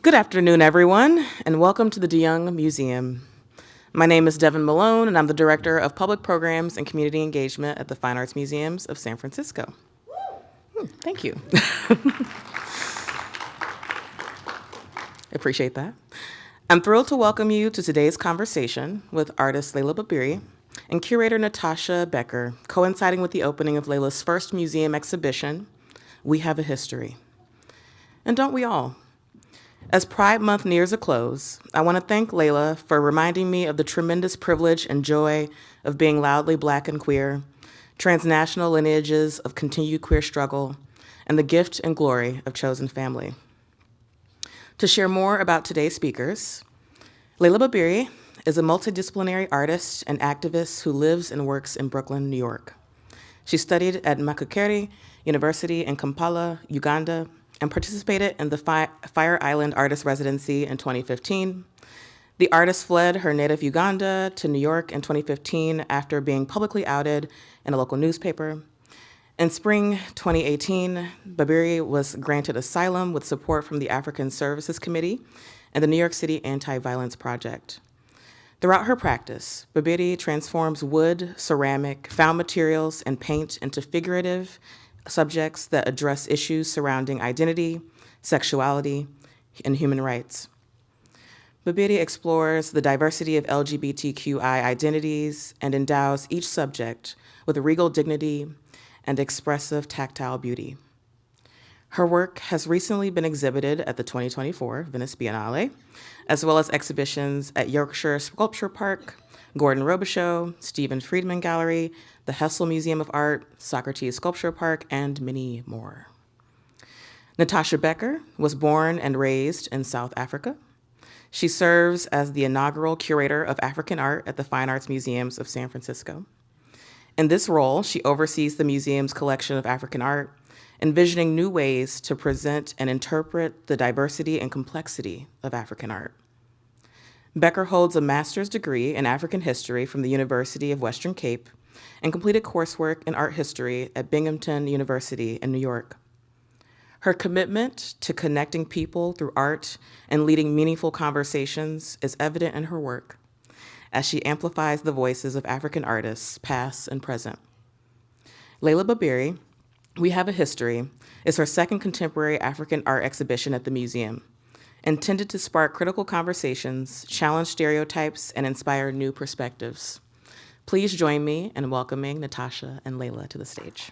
Good afternoon, everyone, and welcome to the DeYoung Museum. My name is Devin Malone, and I'm the Director of Public Programs and Community Engagement at the Fine Arts Museums of San Francisco. Thank you. Appreciate that. I'm thrilled to welcome you to today's conversation with artist Leilah Babirye and curator Natasha Becker, coinciding with the opening of Leilah's first museum exhibition, We Have a History. And don't we all? As Pride Month nears a close, I want to thank Leilah for reminding me of the tremendous privilege and joy of being loudly Black and queer, transnational lineages of continued queer struggle, and the gift and glory of chosen family. To share more about today's speakers, Leilah Babirye is a multidisciplinary artist and activist who lives and works in Brooklyn, New York. She studied at Makerere University in Kampala, Uganda, and participated in the Fire Island Artist Residency in 2015. The artist fled her native Uganda to New York in 2015 after being publicly outed in a local newspaper. In spring 2018, Babirye was granted asylum with support from the African Services Committee and the New York City Anti-Violence Project. Throughout her practice, Babirye transforms wood, ceramic, found materials, and paint into figurative subjects that address issues surrounding identity, sexuality, and human rights. Babirye explores the diversity of LGBTQI identities and endows each subject with regal dignity and expressive tactile beauty. Her work has recently been exhibited at the 2024 Venice Biennale, as well as exhibitions at Yorkshire Sculpture Park, Gordon Robichaux, Stephen Friedman Gallery, the Hessel Museum of Art, Socrates Sculpture Park, and many more. Natasha Becker was born and raised in South Africa. She serves as the inaugural curator of African art at the Fine Arts Museums of San Francisco. In this role, she oversees the museum's collection of African art, envisioning new ways to present and interpret the diversity and complexity of African art. Becker holds a master's degree in African history from the University of Western Cape and completed coursework in art history at Binghamton University in New York. Her commitment to connecting people through art and leading meaningful conversations is evident in her work as she amplifies the voices of African artists, past and present. Leilah Babirye, We Have a History, is her second contemporary African art exhibition at the museum, intended to spark critical conversations, challenge stereotypes, and inspire new perspectives. Please join me in welcoming Natasha and Leilah to the stage.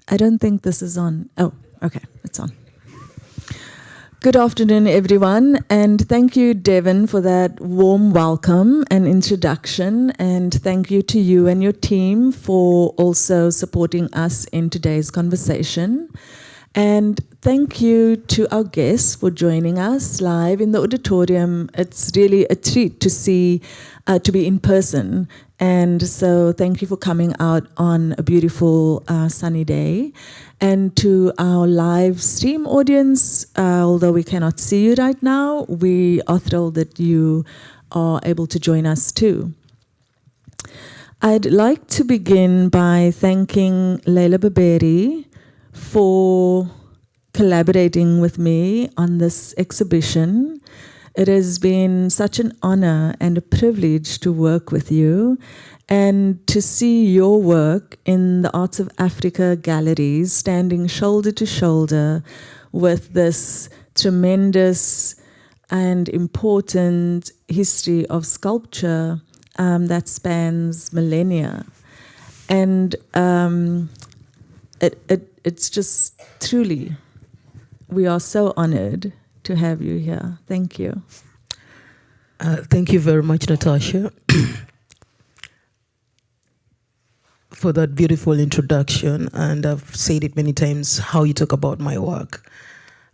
I don't think this is on. Oh, okay, it's on. Good afternoon, everyone, and thank you, Devin, for that warm welcome and introduction, and thank you to you and your team for also supporting us in today's conversation. And thank you to our guests for joining us live in the auditorium. It's really a treat to see, to be in person. And so thank you for coming out on a beautiful sunny day. And to our live stream audience, although we cannot see you right now, we are thrilled that you are able to join us too. I'd like to begin by thanking Leilah Babirye for collaborating with me on this exhibition. It has been such an honor and a privilege to work with you and to see your work in the Arts of Africa galleries standing shoulder to shoulder with this tremendous and important history of sculpture that spans millennia. And it's just truly, we are so honored to have you here. Thank you. Thank you very much, Natasha, for that beautiful introduction. And I've said it many times, how you talk about my work.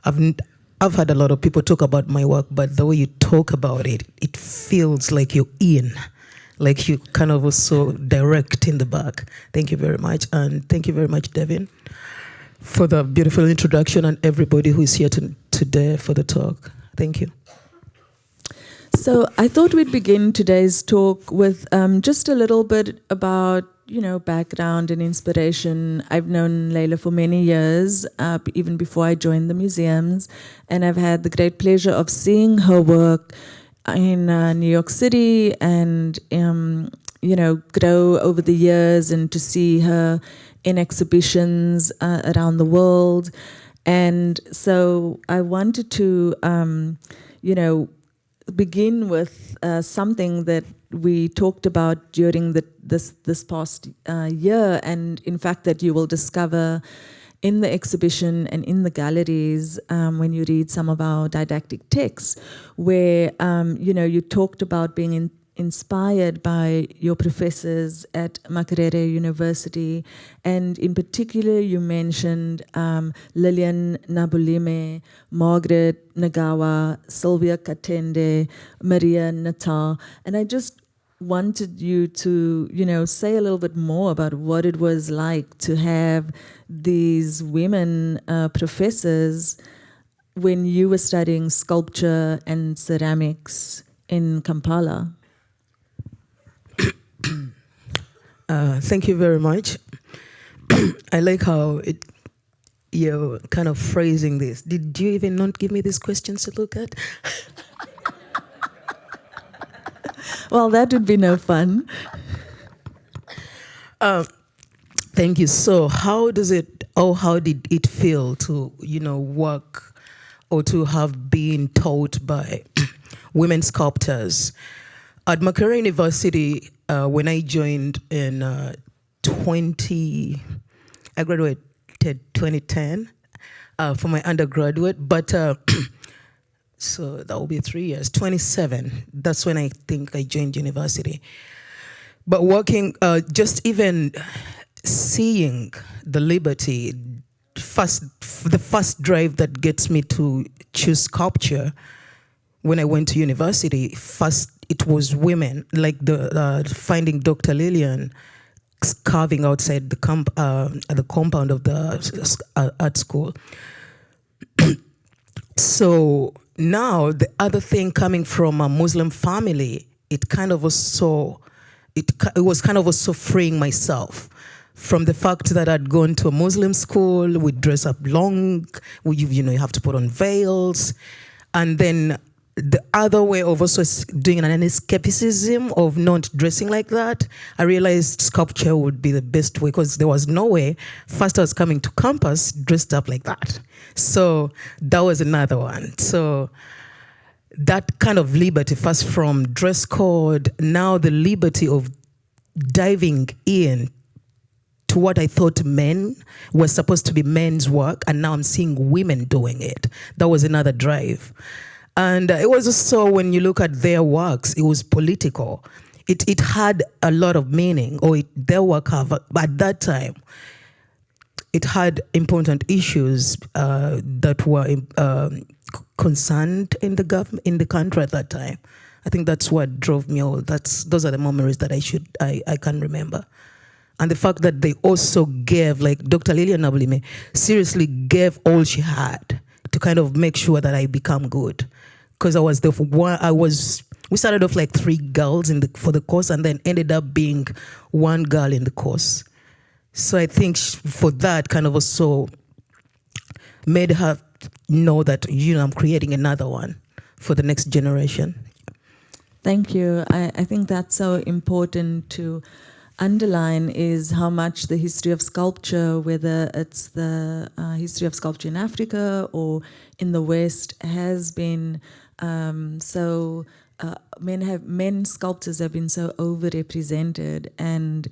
I've had a lot of people talk about my work, but the way you talk about it, it feels like you're in, like you kind of also direct in the back. Thank you very much. And thank you very much, Devin. for the beautiful introduction and everybody who is here today for the talk. Thank you. So I thought we'd begin today's talk with just a little bit about, background and inspiration. I've known Leilah for many years, even before I joined the museums, and I've had the great pleasure of seeing her work in New York City and, grow over the years, and to see her in exhibitions around the world. And so I wanted to, begin with something that we talked about during this past year, and in fact that you will discover in the exhibition and in the galleries when you read some of our didactic texts, where you talked about being inspired by your professors at Makerere University, and in particular you mentioned Lillian Nabulime, Margaret Nagawa, Sylvia Katende, Maria Nata, and I just wanted you to say a little bit more about what it was like to have these women professors when you were studying sculpture and ceramics in Kampala. Thank you very much. I like how you're kind of phrasing this. Did you even not give me these questions to look at? Well, that would be no fun. Thank you. So how did it feel to, work or to have been taught by women sculptors? At Makerere University, when I joined in I graduated 2010 for my undergraduate, but so that will be 3 years, 27. That's when I think I joined university. But working, just even seeing the liberty, the first drive that gets me to choose sculpture when I went to university, first it was women, like finding Dr. Lillian carving outside the compound of the art school. So now the other thing coming from a Muslim family, it was kind of also freeing myself from the fact that I'd gone to a Muslim school, we dress up long, you have to put on veils, and then the other way of also doing an escapism of not dressing like that, I realized sculpture would be the best way, because there was no way. First I was coming to campus dressed up like that. So that was another one. So that kind of liberty, first from dress code, now the liberty of diving in to what I thought men was supposed to be men's work, and now I'm seeing women doing it. That was another drive. And it was also, when you look at their works, it was political. It had a lot of meaning, their work at that time, it had important issues that were concerned in the government, in the country at that time. I think that's what drove me. Those are the memories that I can remember. And the fact that they also gave, like Dr. Lillian Nabulime, seriously gave all she had to kind of make sure that I become good. Because we started off like 3 girls for the course, and then ended up being 1 girl in the course. So I think for that kind of also made her know that, I'm creating another one for the next generation. Thank you. I think that's so important to underline, is how much the history of sculpture, whether it's the history of sculpture in Africa or in the West, has been men sculptors have been so overrepresented, and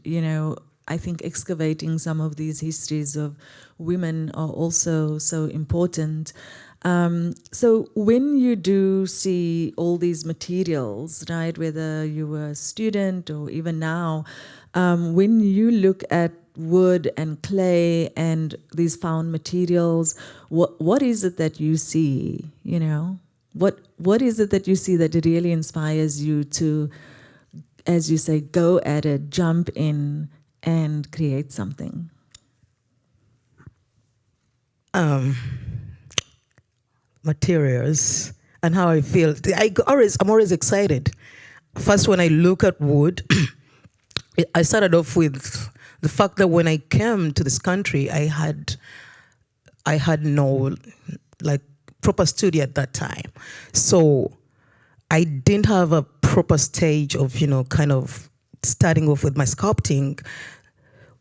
I think excavating some of these histories of women are also so important. So when you do see all these materials, right, whether you were a student or even now, when you look at wood and clay and these found materials, what is it that you see, What is it that you see that really inspires you to, as you say, go at it, jump in and create something? materials and how I feel. I'm always excited. First, when I look at wood, I started off with the fact that when I came to this country, I had no like proper studio at that time, so I didn't have a proper stage of kind of starting off with my sculpting.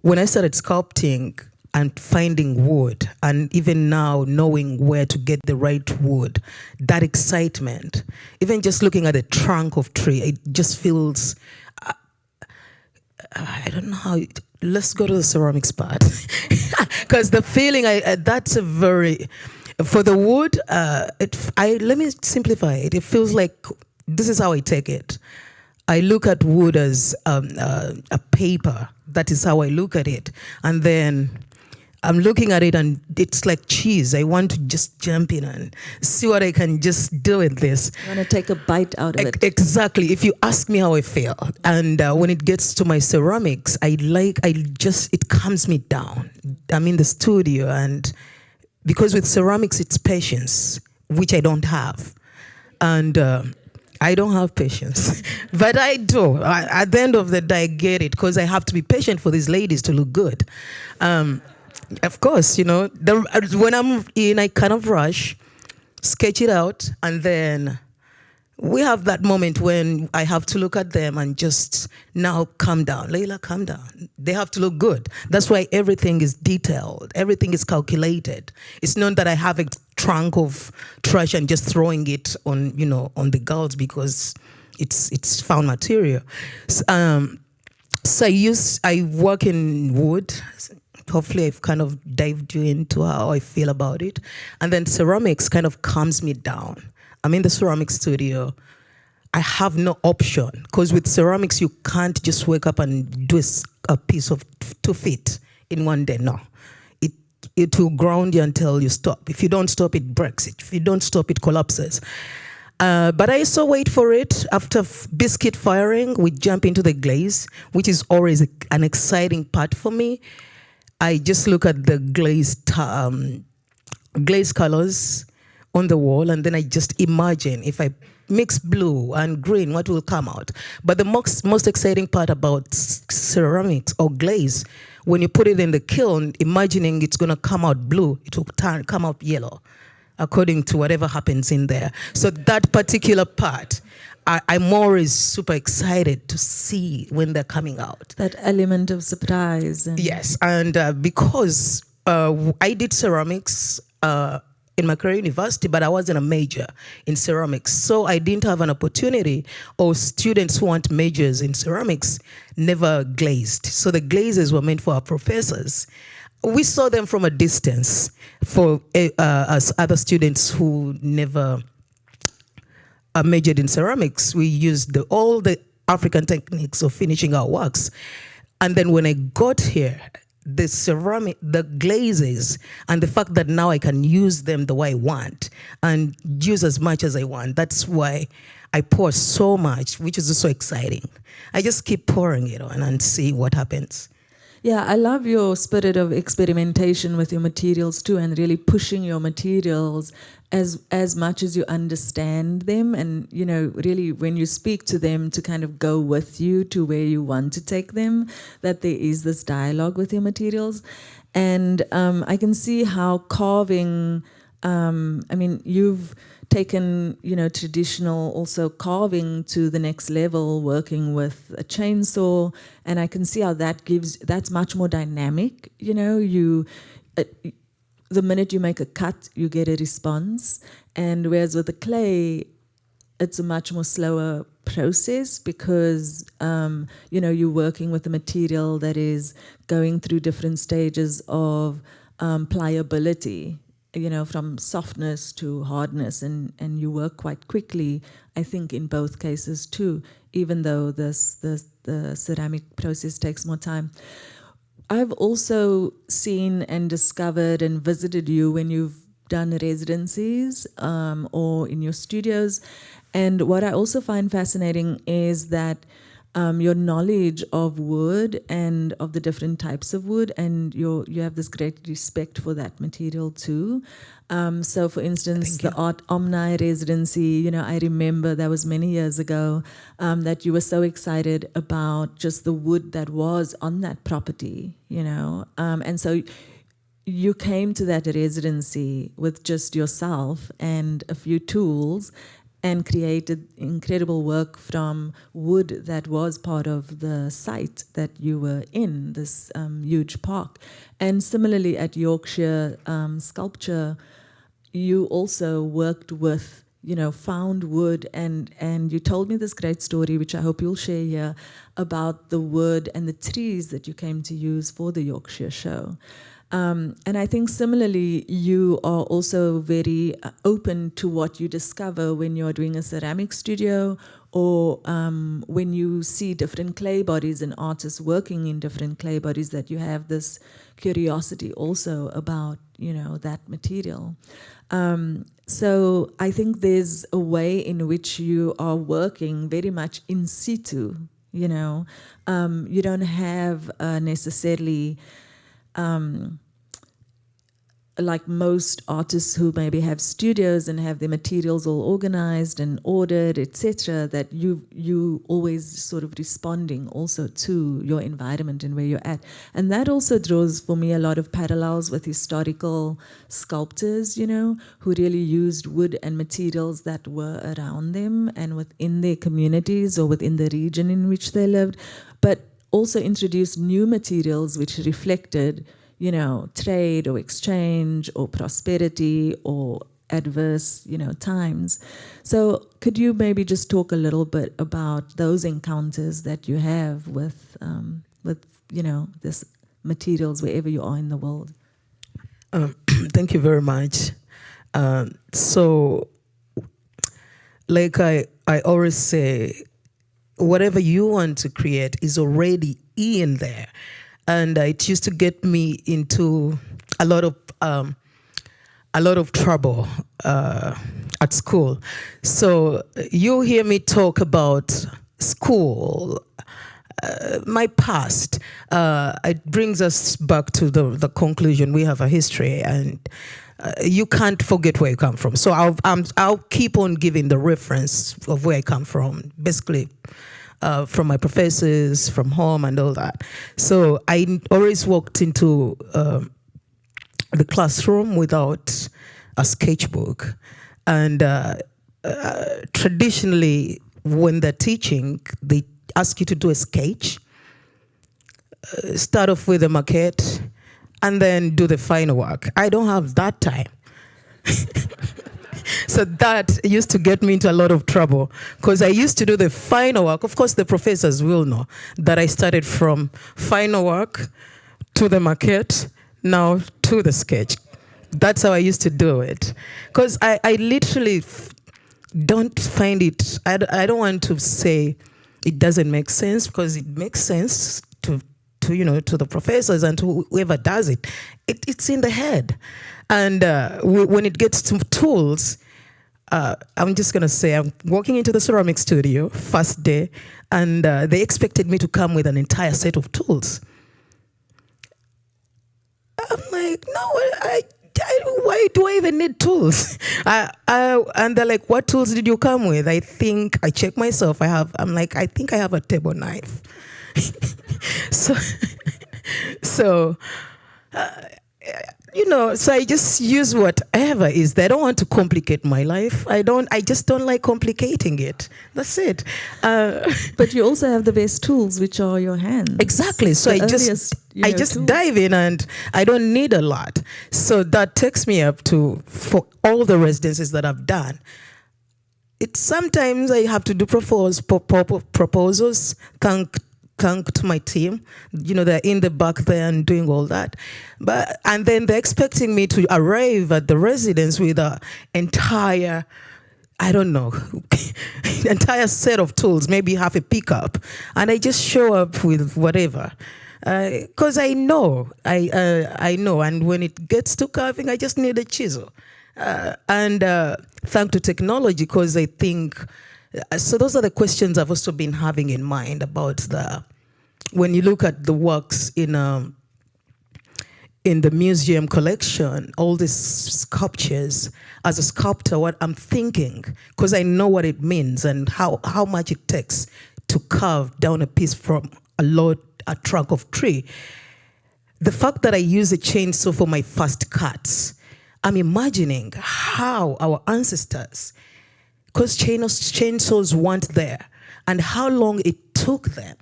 When I started sculpting and finding wood, and even now knowing where to get the right wood, that excitement, even just looking at the trunk of tree, it just feels, I don't know how, let's go to the ceramics part. Because the feeling, that's a very, for the wood, let me simplify it. It feels like, this is how I take it. I look at wood as a paper. That is how I look at it. And then I'm looking at it and it's like cheese. I want to just jump in and see what I can just do with this. You want to take a bite out of it. Exactly. If you ask me how I feel. And when it gets to my ceramics, it calms me down. I'm in the studio, and because with ceramics, it's patience, which I don't have. And I don't have patience, but I do. At the end of the day, I get it, because I have to be patient for these ladies to look good. Of course, when I'm in, I kind of rush, sketch it out, and then we have that moment when I have to look at them and just now calm down. Leilah, calm down. They have to look good. That's why everything is detailed. Everything is calculated. It's not that I have a trunk of trash and just throwing it on, on the girls because it's found material. So I work in wood. Hopefully I've kind of dived you into how I feel about it. And then ceramics kind of calms me down. I'm in the ceramic studio. I have no option, because with ceramics, you can't just wake up and do a piece of 2 feet in one day. No. It will ground you until you stop. If you don't stop, it breaks it. If you don't stop, it collapses. But I also wait for it. After biscuit firing, we jump into the glaze, which is always an exciting part for me. I just look at the glaze colors on the wall, and then I just imagine if I mix blue and green, what will come out. But the most exciting part about ceramics or glaze, when you put it in the kiln, imagining it's going to come out blue, it will come out yellow, according to whatever happens in there. So that particular part, I'm always super excited to see when they're coming out. That element of surprise. Yes, and because I did ceramics in my career university, but I wasn't a major in ceramics. So I didn't have an opportunity, or students who want majors in ceramics never glazed. So the glazes were meant for our professors. We saw them from a distance for us other students who never majored in ceramics. We used all the African techniques of finishing our works. And then when I got here, the glazes, and the fact that now I can use them the way I want and use as much as I want. That's why I pour so much, which is also exciting. I just keep pouring it on and see what happens. Yeah, I love your spirit of experimentation with your materials too, and really pushing your materials as much as you understand them, and really when you speak to them, to kind of go with you to where you want to take them, that there is this dialogue with your materials. And I can see how carving, you've taken traditional also carving to the next level, working with a chainsaw, and I can see how that's much more dynamic. The minute you make a cut, you get a response, and whereas with the clay, it's a much more slower process, because you're working with a material that is going through different stages of pliability, from softness to hardness, and you work quite quickly, I think, in both cases too, even though the ceramic process takes more time. I've also seen and discovered and visited you when you've done residencies or in your studios. And what I also find fascinating is that your knowledge of wood and of the different types of wood, and you have this great respect for that material too. So, for instance, the Art Omni residency, I remember that was many years ago, that you were so excited about just the wood that was on that property, and so you came to that residency with just yourself and a few tools and created incredible work from wood that was part of the site that you were in, this huge park. And similarly at Yorkshire Sculpture, you also worked with, found wood, and you told me this great story, which I hope you'll share here, about the wood and the trees that you came to use for the Yorkshire show. And I think similarly, you are also very open to what you discover when you're doing a ceramic studio, or when you see different clay bodies and artists working in different clay bodies, that you have this curiosity also about, that material. So I think there's a way in which you are working very much in situ, you don't have necessarily like most artists who maybe have studios and have their materials all organized and ordered, etc., that you always sort of responding also to your environment and where you're at. And that also draws for me a lot of parallels with historical sculptors, who really used wood and materials that were around them and within their communities or within the region in which they lived, but also introduced new materials which reflected trade or exchange or prosperity or adverse, times. So could you maybe just talk a little bit about those encounters that you have with this materials wherever you are in the world? Thank you very much. So, like I always say, whatever you want to create is already in there. And it used to get me into a lot of trouble at school. So you hear me talk about school, my past. It brings us back to the conclusion: we have a history, and you can't forget where you come from. So I'll keep on giving the reference of where I come from, basically. From my professors, from home, and all that. So I always walked into the classroom without a sketchbook. And traditionally, when they're teaching, they ask you to do a sketch, start off with a maquette, and then do the final work. I don't have that time. So that used to get me into a lot of trouble, because I used to do the final work. Of course, the professors will know that I started from final work to the maquette, now to the sketch. That's how I used to do it. Because I literally don't find it, I don't want to say it doesn't make sense, because it makes sense to the professors and to whoever does it. It's in the head. And when it gets to tools, I'm just going to say, I'm walking into the ceramic studio, first day, and they expected me to come with an entire set of tools. I'm like, no, why do I even need tools? And they're like, what tools did you come with? I check myself. I think I have a table knife. So so I just use whatever is there. I don't want to complicate my life. I just don't like complicating it. That's it. But you also have the best tools, which are your hands. Exactly. So I just dive in, and I don't need a lot. So that takes me up for all the residencies that I've done. Sometimes I have to do proposals, thank to my team, they're in the back there and doing all that. And then they're expecting me to arrive at the residence with an entire, entire set of tools, maybe half a pickup. And I just show up with whatever. Because I know. And when it gets to carving, I just need a chisel. And thanks to technology, because I think So those are the questions I've also been having in mind about when you look at the works in the museum collection, all these sculptures, as a sculptor, what I'm thinking, because I know what it means and how much it takes to carve down a piece from a trunk of tree. The fact that I use a chainsaw for my first cuts, I'm imagining how our ancestors, because chainsaws weren't there, and how long it took them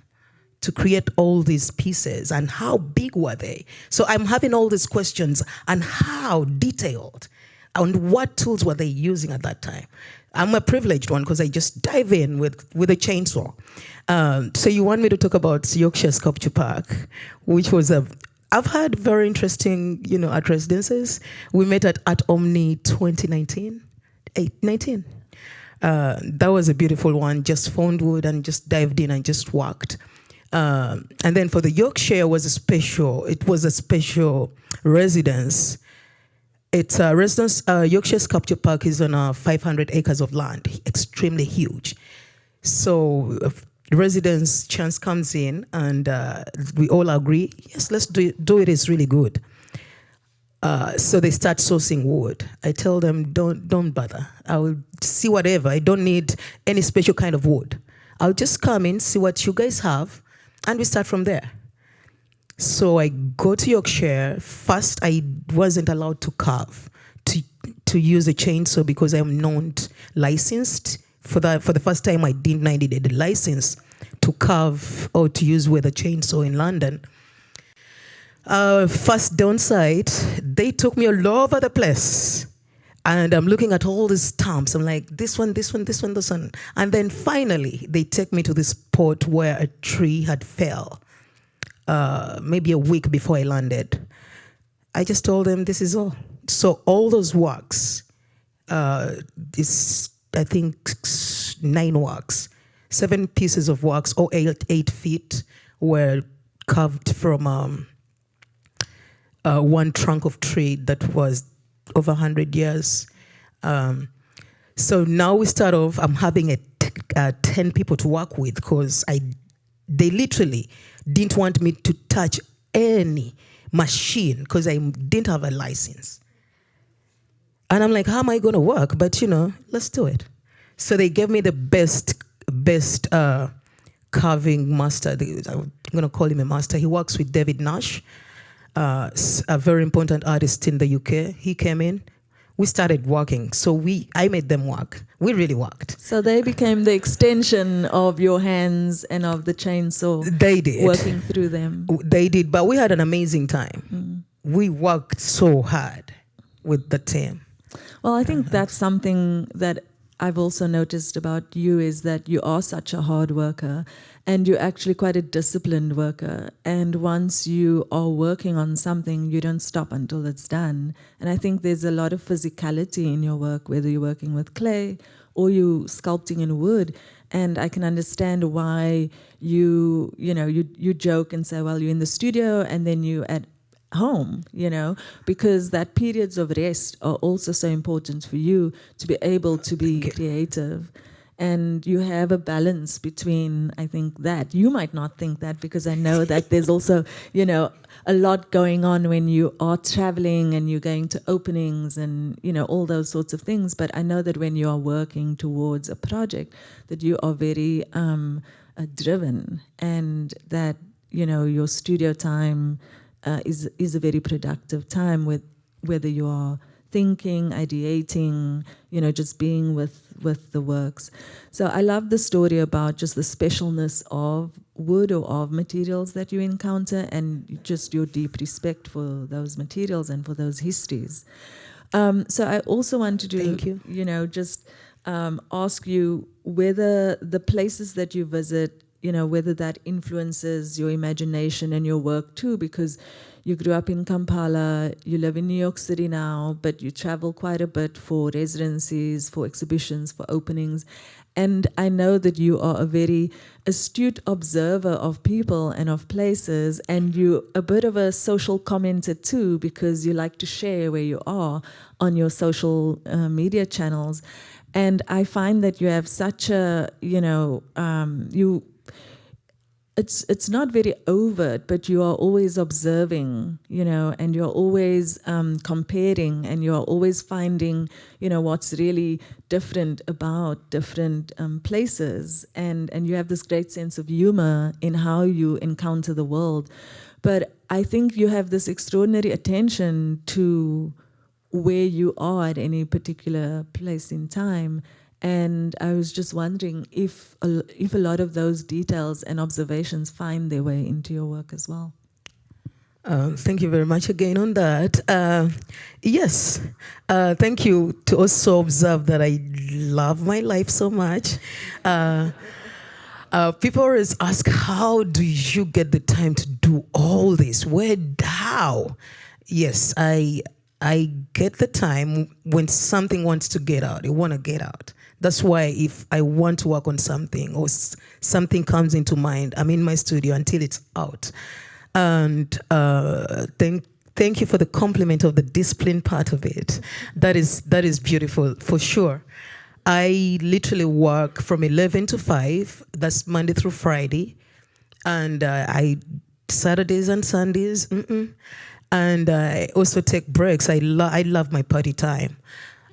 to create all these pieces, and how big were they? So I'm having all these questions, and how detailed, and what tools were they using at that time? I'm a privileged one because I just dive in with a chainsaw. So you want me to talk about Yorkshire Sculpture Park, which was I've had very interesting, art residences. We met at Art Omni 2019, 19. That was a beautiful one. Just found wood and just dived in and just worked. And then for the Yorkshire it was a special residence. It's a residence. Yorkshire Sculpture Park is on 500 acres of land, extremely huge. So residence chance comes in, and we all agree, yes, let's do it. It's really good. So they start sourcing wood. I tell them, don't bother. I will see whatever. I don't need any special kind of wood. I'll just come in, see what you guys have, and we start from there. So I go to Yorkshire. First, I wasn't allowed to carve, to use a chainsaw, because I'm not licensed. For the first time, I didn't need a license to carve or to use with a chainsaw in London. First downside, they took me all over the place. And I'm looking at all these stamps. I'm like, this one. And then finally, they take me to this spot where a tree had fell, maybe a week before I landed. I just told them, this is all. So all those works, is, I think, 9 works, 7 pieces of works, or 8 feet, were carved from one trunk of tree that was over 100 years. So now we start off, I'm having 10 people to work with, because they literally didn't want me to touch any machine because I didn't have a license. And I'm like, how am I going to work? But, let's do it. So they gave me the best carving master. I'm going to call him a master. He works with David Nash, a very important artist in the UK. He came in. We started working. So I made them work. We really worked. So they became the extension of your hands and of the chainsaw. They did. Working through them. They did, but we had an amazing time. We worked so hard with the team. Well, I think that's something that I've also noticed about you, is that you are such a hard worker, and you're actually quite a disciplined worker. And once you are working on something, you don't stop until it's done. And I think there's a lot of physicality in your work, whether you're working with clay or you sculpting in wood. And I can understand why you joke and say, well, you're in the studio and then you at home, because that periods of rest are also so important for you to be able to be creative. And you have a balance between, I think, that. You might not think that, because I know that there's also, a lot going on when you are traveling and you're going to openings and, all those sorts of things. But I know that when you are working towards a project, that you are very driven, and that, your studio time is a very productive time, with whether you are thinking, ideating, just being with the works. So I love the story about just the specialness of wood or of materials that you encounter, and just your deep respect for those materials and for those histories. So I also want to just ask you whether the places that you visit, whether that influences your imagination and your work too, because you grew up in Kampala, you live in New York City now, but you travel quite a bit for residencies, for exhibitions, for openings. And I know that you are a very astute observer of people and of places, and you're a bit of a social commenter too, because you like to share where you are on your social media channels. And I find that you have such a, it's not very overt, but you are always observing, and you're always comparing, and you're always finding, what's really different about different places, and you have this great sense of humor in how you encounter the world. But I think you have this extraordinary attention to where you are at any particular place in time. And I was just wondering if a lot of those details and observations find their way into your work as well. Thank you very much again on that. Yes, thank you to also observe that I love my life so much. People always ask, how do you get the time to do all this? How? Yes, I get the time when something wants to get out. I want to get out. That's why if I want to work on something or something comes into mind, I'm in my studio until it's out. And thank you for the compliment of the discipline part of it. That is beautiful for sure. I literally work from 11 to 5. That's Monday through Friday, and Saturdays and Sundays. And I also take breaks. I love my party time.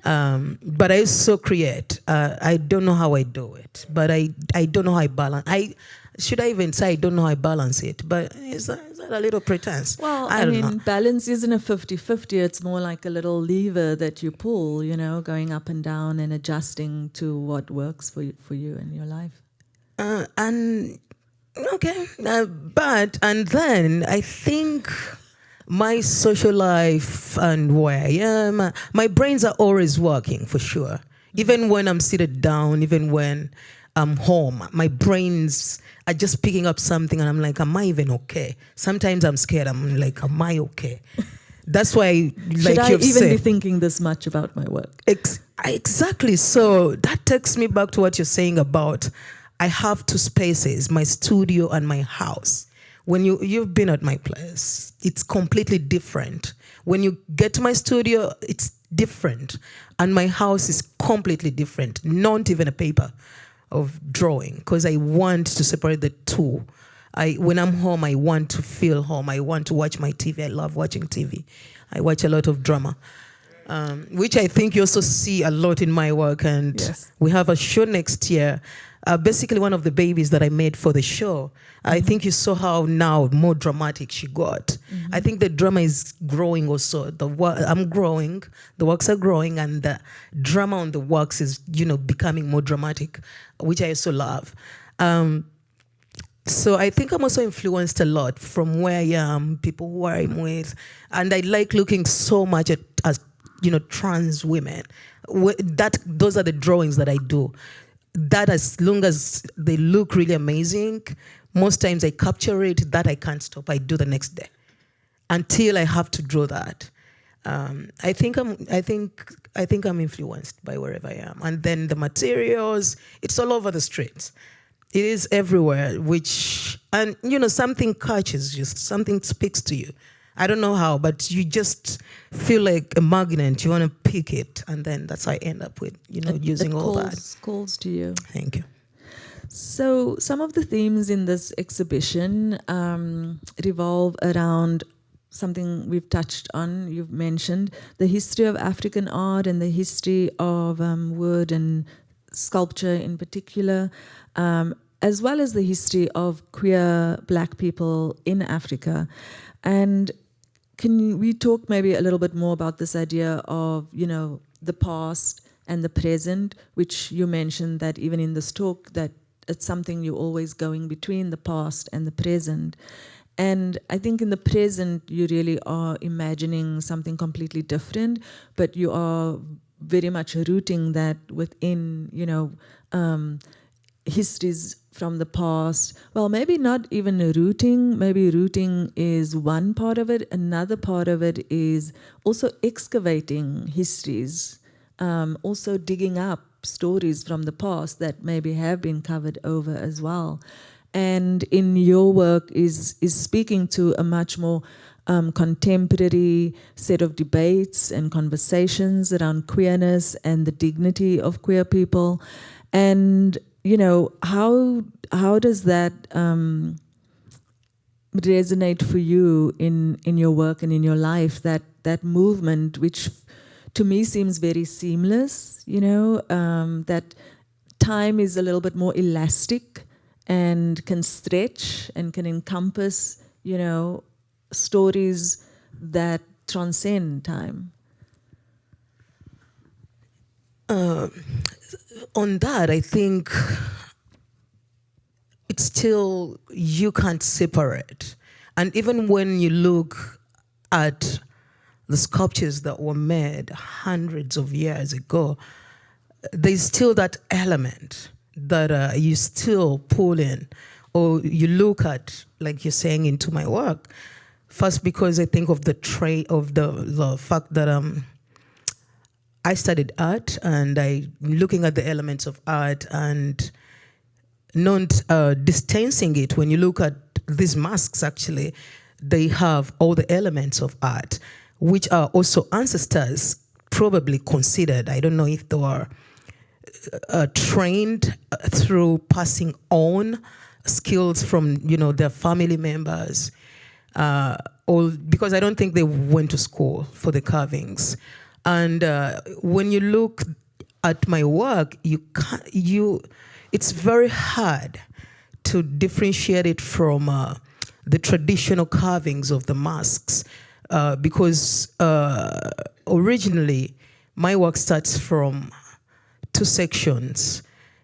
But I also create. I don't know how I do it, but I don't know how I balance. Should I even say I don't know how I balance it? But is that a little pretense? Well, I don't know. balance isn't a 50-50. It's more like a little lever that you pull, going up and down and adjusting to what works for you in your life. And then I think my social life and where I am, my brains are always working for sure. Even when I'm seated down, even when I'm home, my brains are just picking up something and I'm like, am I even okay? Sometimes I'm scared. I'm like, am I okay? That's why, like Should you've I even said, be thinking this much about my work? Exactly. So that takes me back to what you're saying about I have two spaces, my studio and my house. When you've been at my place, it's completely different. When you get to my studio, it's different. And my house is completely different, not even a paper of drawing, because I want to separate the two. When I'm home, I want to feel home. I want to watch my TV. I love watching TV. I watch a lot of drama, which I think you also see a lot in my work. And yes. We have a show next year. Basically, one of the babies that I made for the show, I think you saw how now more dramatic she got. I think the drama is growing also. I'm growing, the works are growing, and the drama on the works is, becoming more dramatic, which I also love. So I think I'm also influenced a lot from where I am, people who I'm with, and I like looking so much at trans women. Those are the drawings that I do. That as long as they look really amazing, most times I capture it. That I can't stop. I do the next day until I have to draw that. I think I'm influenced by wherever I am, and then the materials. It's all over the streets. It is everywhere. Something catches you. Something speaks to you. I don't know how, but you just feel like a magnet. You want to pick it, and then that's how I end up with, using all that. Calls to you. Thank you. So some of the themes in this exhibition revolve around something we've touched on. You've mentioned the history of African art and the history of wood and sculpture in particular, as well as the history of queer Black people in Africa. And can we talk maybe a little bit more about this idea of, the past and the present, which you mentioned that even in this talk that it's something you're always going between the past and the present. And I think in the present, you really are imagining something completely different, but you are very much rooting that within, histories from the past. Well, maybe not even rooting. Maybe rooting is one part of it. Another part of it is also excavating histories, also digging up stories from the past that maybe have been covered over as well. And in your work is speaking to a much more contemporary set of debates and conversations around queerness and the dignity of queer people. And, you know, how does that resonate for you in your work and in your life, that movement, which to me seems very seamless, you know, that time is a little bit more elastic and can stretch and can encompass, you know, stories that transcend time. On that, I think it's still, you can't separate. And even when you look at the sculptures that were made hundreds of years ago, there's still that element that you still pull in, or you look at, like you're saying, into my work. First, because I think of the the fact that I studied art, and I'm looking at the elements of art and not distancing it. When you look at these masks, actually, they have all the elements of art, which are also ancestors probably considered. I don't know if they were trained through passing on skills from, you know, their family members, or because I don't think they went to school for the carvings. And when you look at my work, it's very hard to differentiate it from the traditional carvings of the masks, because originally my work starts from two sections.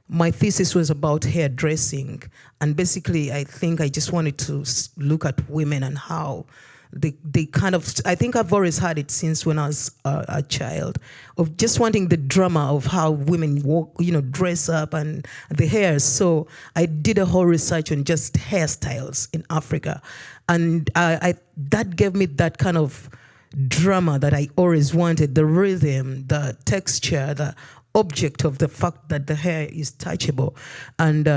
My thesis was about hairdressing, and basically I think I just wanted to look at women and how they kind of, I think I've always had it since when I was a child, of just wanting the drama of how women walk, you know, dress up, and the hair. So I did a whole research on just hairstyles in Africa, and that gave me that kind of drama that I always wanted, the rhythm, the texture, the object of the fact that the hair is touchable, and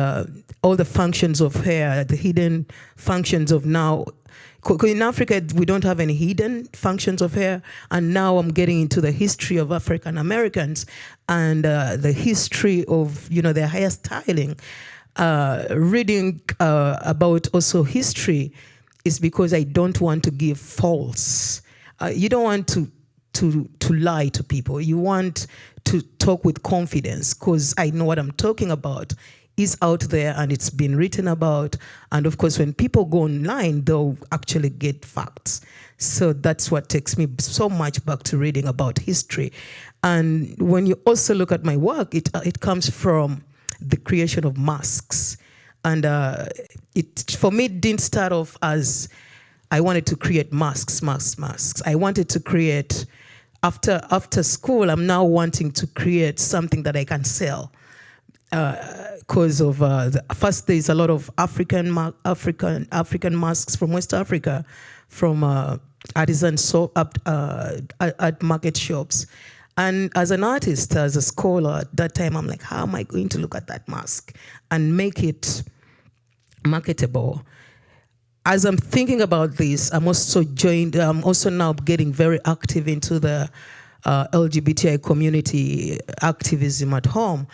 all the functions of hair, the hidden functions of now. In Africa, we don't have any hidden functions of hair, and now I'm getting into the history of African Americans and the history of, you know, their hairstyling. Reading about also history is because I don't want to give false. You don't want to lie to people. You want to talk with confidence, because I know what I'm talking about is out there and it's been written about. And of course, when people go online, they'll actually get facts. So that's what takes me so much back to reading about history. And when you also look at my work, it comes from the creation of masks. And it, for me, didn't start off as I wanted to create masks. I wanted to create, after school, I'm now wanting to create something that I can sell. Because of first, there's a lot of African masks from West Africa, from artisans at market shops. And as an artist, as a scholar, at that time, I'm like, how am I going to look at that mask and make it marketable? As I'm thinking about this, I'm also now getting very active into the LGBTI community activism at home.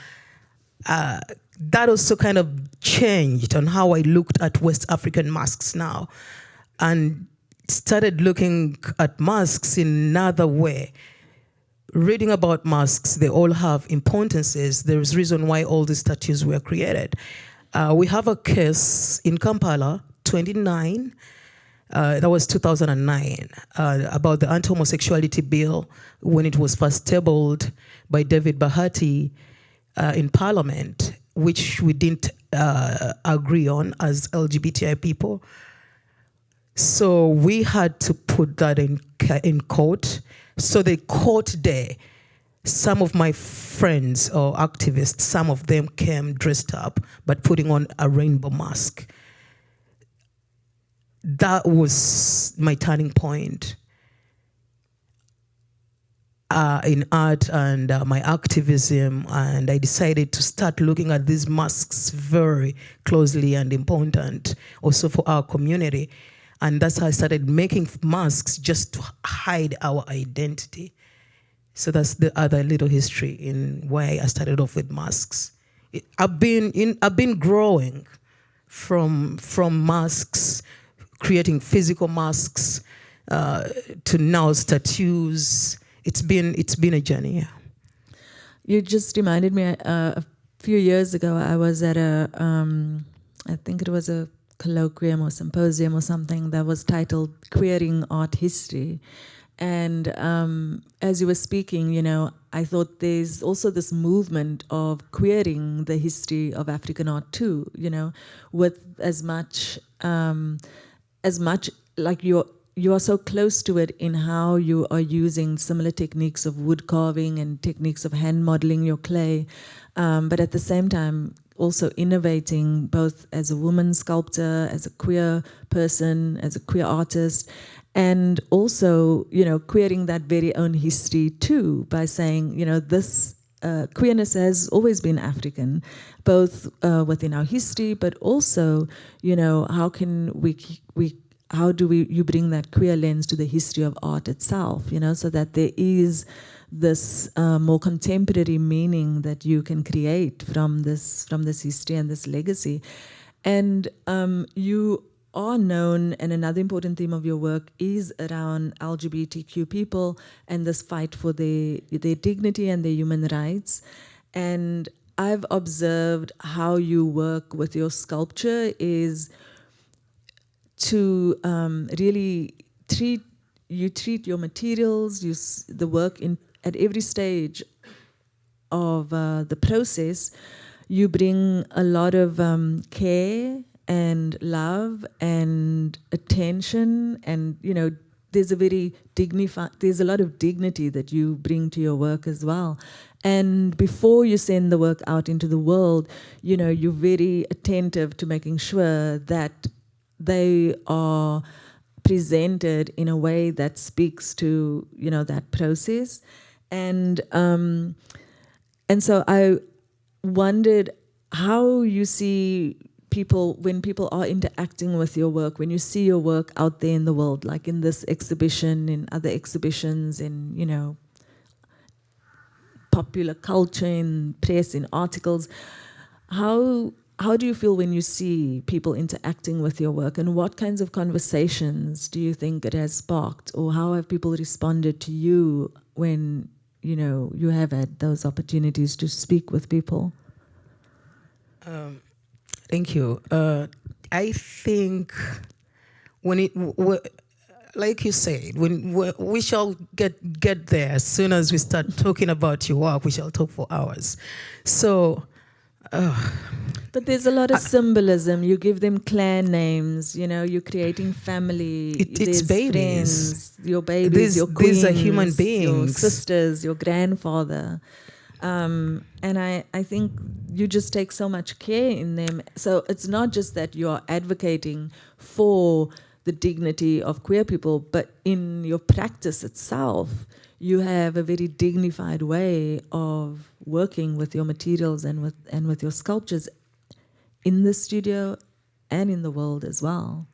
That also kind of changed on how I looked at West African masks now, and started looking at masks in another way. Reading about masks, they all have importances. There's reason why all these statues were created. We have a case in Kampala, 29, that was 2009, about the anti-homosexuality bill when it was first tabled by David Bahati in Parliament, which we didn't agree on as LGBTI people. So we had to put that in court. So the court day, some of my friends or activists, some of them came dressed up, but putting on a rainbow mask. That was my turning point. in art and my activism, and I decided to start looking at these masks very closely and important also for our community. And that's how I started making masks just to hide our identity. So that's the other little history in why I started off with masks. I've been growing from masks, creating physical masks, to now tattoos. It's been a journey. Yeah. You just reminded me, a few years ago, I was at I think it was a colloquium or symposium or something that was titled Queering Art History. And as you were speaking, I thought there's also this movement of queering the history of African art too, with as much like you are so close to it in how you are using similar techniques of wood carving and techniques of hand modeling your clay, but at the same time also innovating both as a woman sculptor, as a queer person, as a queer artist, and also, queering that very own history too by saying, this queerness has always been African, both within our history, but also, how can you bring that queer lens to the history of art itself, so that there is this more contemporary meaning that you can create from this history and this legacy. And you are known, and another important theme of your work is around LGBTQ people and this fight for their dignity and their human rights. And I've observed how you work with your sculpture is to really treat your materials, the work at every stage of the process. You bring a lot of care and love and attention, and there's a lot of dignity that you bring to your work as well. And before you send the work out into the world, you're very attentive to making sure that they are presented in a way that speaks to that process. And so I wondered how you see people, when people are interacting with your work, when you see your work out there in the world, like in this exhibition, in other exhibitions, in popular culture, in press, in articles, how do you feel when you see people interacting with your work, and what kinds of conversations do you think it has sparked, or how have people responded to you when you have had those opportunities to speak with people? Thank you. I think like you said, when we shall get there as soon as we start talking about your work, we shall talk for hours. So, but there's a lot of symbolism. You give them clan names. You're creating family. It's babies. Friends, your babies, your queens, these are human beings. Your sisters, your grandfather. And I think you just take so much care in them. So it's not just that you're advocating for the dignity of queer people, but in your practice itself, you have a very dignified way of working with your materials and with your sculptures in the studio and in the world as well.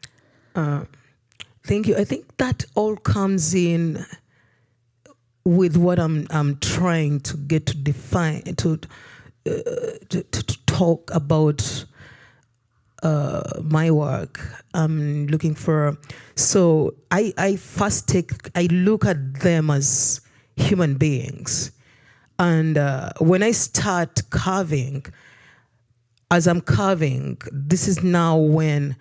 Thank you. I think that all comes in with what I'm trying to get to define, to talk about my work. I'm looking for, so I look at them as human beings. And when I start carving, as I'm carving, this is now when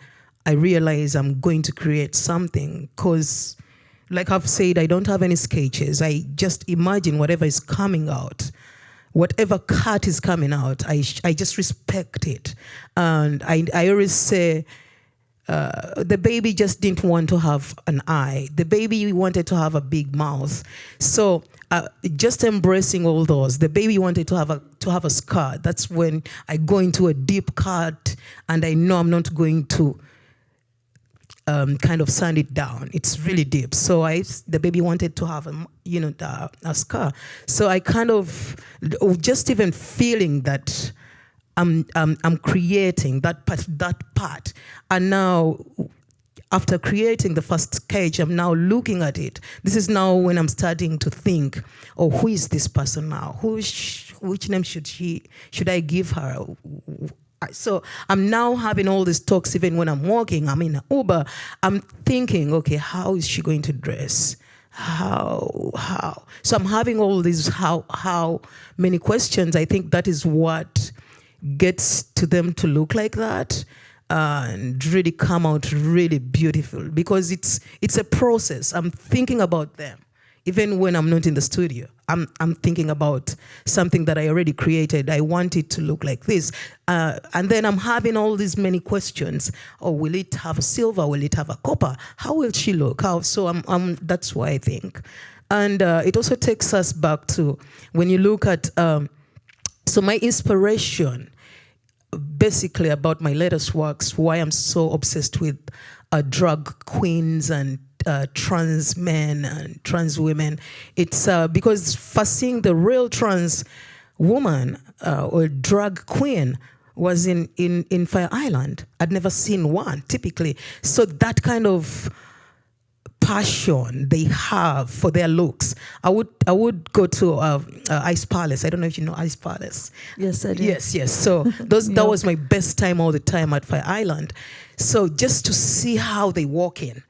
I realize I'm going to create something, because like I've said, I don't have any sketches. I just imagine whatever is coming out. Whatever cut is coming out, I just respect it. And I always say, the baby just didn't want to have an eye. The baby wanted to have a big mouth. So just embracing all those. The baby wanted to have a scar. That's when I go into a deep cut, and I know I'm not going to kind of sand it down. It's really deep. So the baby wanted to have a scar. So I kind of just even feeling that I'm creating that part, and now after creating the first cage, I'm now looking at it. This is now when I'm starting to think, oh, who is this person now? Which name should I give her? So I'm now having all these talks even when I'm walking, I'm in an Uber, I'm thinking, okay, how is she going to dress? How? So I'm having all these how many questions. I think that is what gets to them to look like that and really come out really beautiful, because it's a process. I'm thinking about them. Even when I'm not in the studio, I'm thinking about something that I already created. I want it to look like this. And then I'm having all these many questions. Oh, will it have a silver? Will it have a copper? How will she look? So that's why I think. And it also takes us back to when you look at, so my inspiration basically about my latest works, why I'm so obsessed with drag queens and trans men and trans women. It's because first seeing the real trans woman or drag queen was in Fire Island. I'd never seen one, typically. So that kind of passion they have for their looks. I would go to Ice Palace. I don't know if you know Ice Palace. Yes, I do. Yes. So that was my best time all the time at Fire Island. So just to see how they walk in,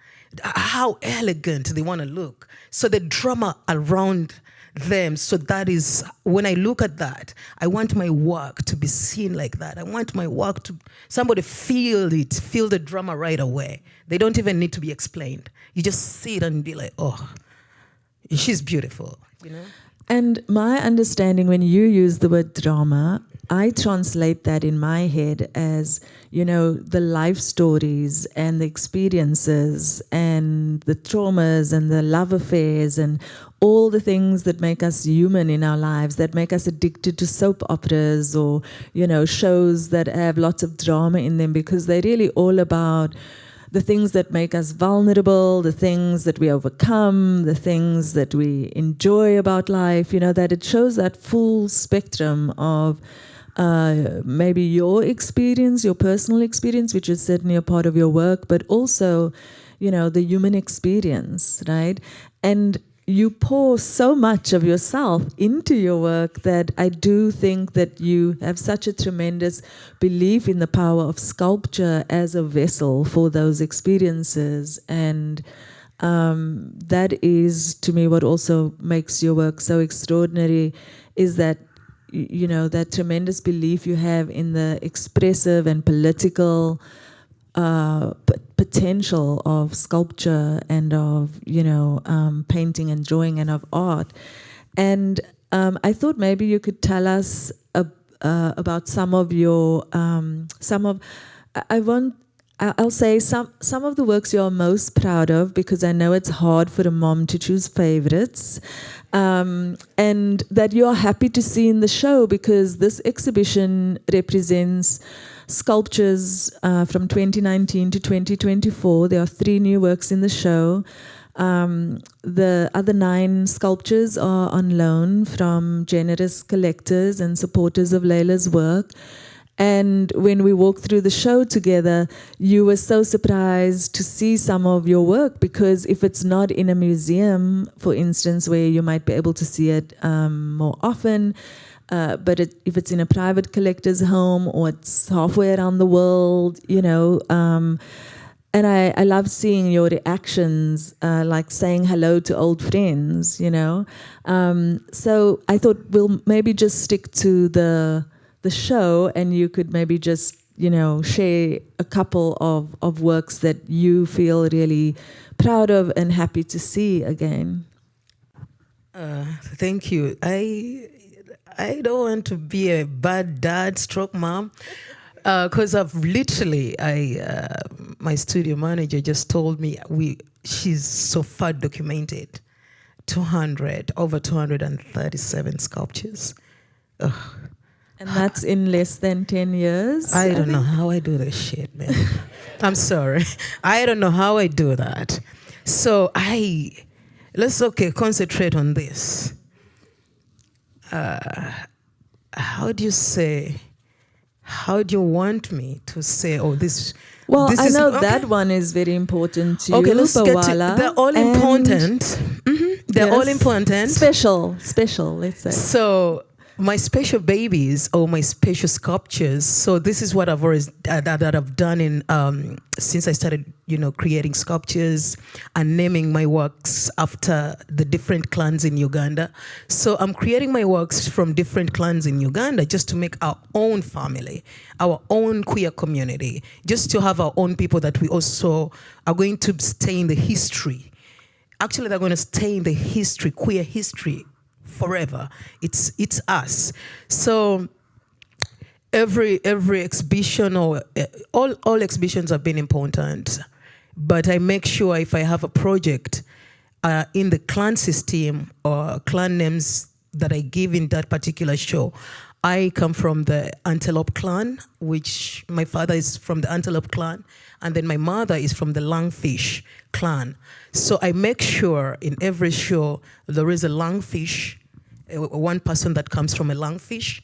how elegant they want to look. So the drama around them. So that is, when I look at that, I want my work to be seen like that. I want my work to, somebody feel the drama right away. They don't even need to be explained. You just see it and be like, oh, she's beautiful, you know? And my understanding, when you use the word drama, I translate that in my head as, the life stories and the experiences and the traumas and the love affairs and all the things that make us human in our lives, that make us addicted to soap operas or, shows that have lots of drama in them, because they're really all about the things that make us vulnerable, the things that we overcome, the things that we enjoy about life, that it shows that full spectrum of maybe your experience, your personal experience, which is certainly a part of your work, but also, the human experience, right? And you pour so much of yourself into your work that I do think that you have such a tremendous belief in the power of sculpture as a vessel for those experiences. And that is, to me, what also makes your work so extraordinary, is that, that tremendous belief you have in the expressive and political potential of sculpture and of painting and drawing and of art. And I thought maybe you could tell us about some of your I'll say some of the works you're most proud of, because I know it's hard for a mom to choose favorites, and that you're happy to see in the show, because this exhibition represents sculptures from 2019 to 2024. There are 3 new works in the show. The other 9 sculptures are on loan from generous collectors and supporters of Leilah's work. And when we walked through the show together, you were so surprised to see some of your work, because if it's not in a museum, for instance, where you might be able to see it more often, but if it's in a private collector's home or it's halfway around the world, and I love seeing your reactions, like saying hello to old friends, So I thought we'll maybe just stick to the show, and you could maybe just, share a couple of works that you feel really proud of and happy to see again. Thank you. I don't want to be a bad dad stroke mom, because I've literally, my studio manager just told me she's so far documented, over 237 sculptures. Ugh. And that's in less than 10 years? I don't know how I do this shit, man. I'm sorry. I don't know how I do that. So let's concentrate on this. How do you want me to say, this? Well, this I is, know okay. that one is very important to Okay, you, let's get to, Bawala. they're all And- important. They're all Yes. important. Special, let's say. So my special babies or my special sculptures. So this is what I've always that I've done in since I started, creating sculptures and naming my works after the different clans in Uganda. So I'm creating my works from different clans in Uganda just to make our own family, our own queer community, just to have our own people that we also are going to stay in the history. Actually, they're going to stay in the history, queer history, forever. It's us. So every exhibition or all exhibitions have been important, but I make sure if I have a project in the clan system or clan names that I give in that particular show. I come from the Antelope clan, which my father is from the Antelope clan, and then my mother is from the Lungfish clan. So I make sure in every show there is a Lungfish, one person that comes from a Lungfish,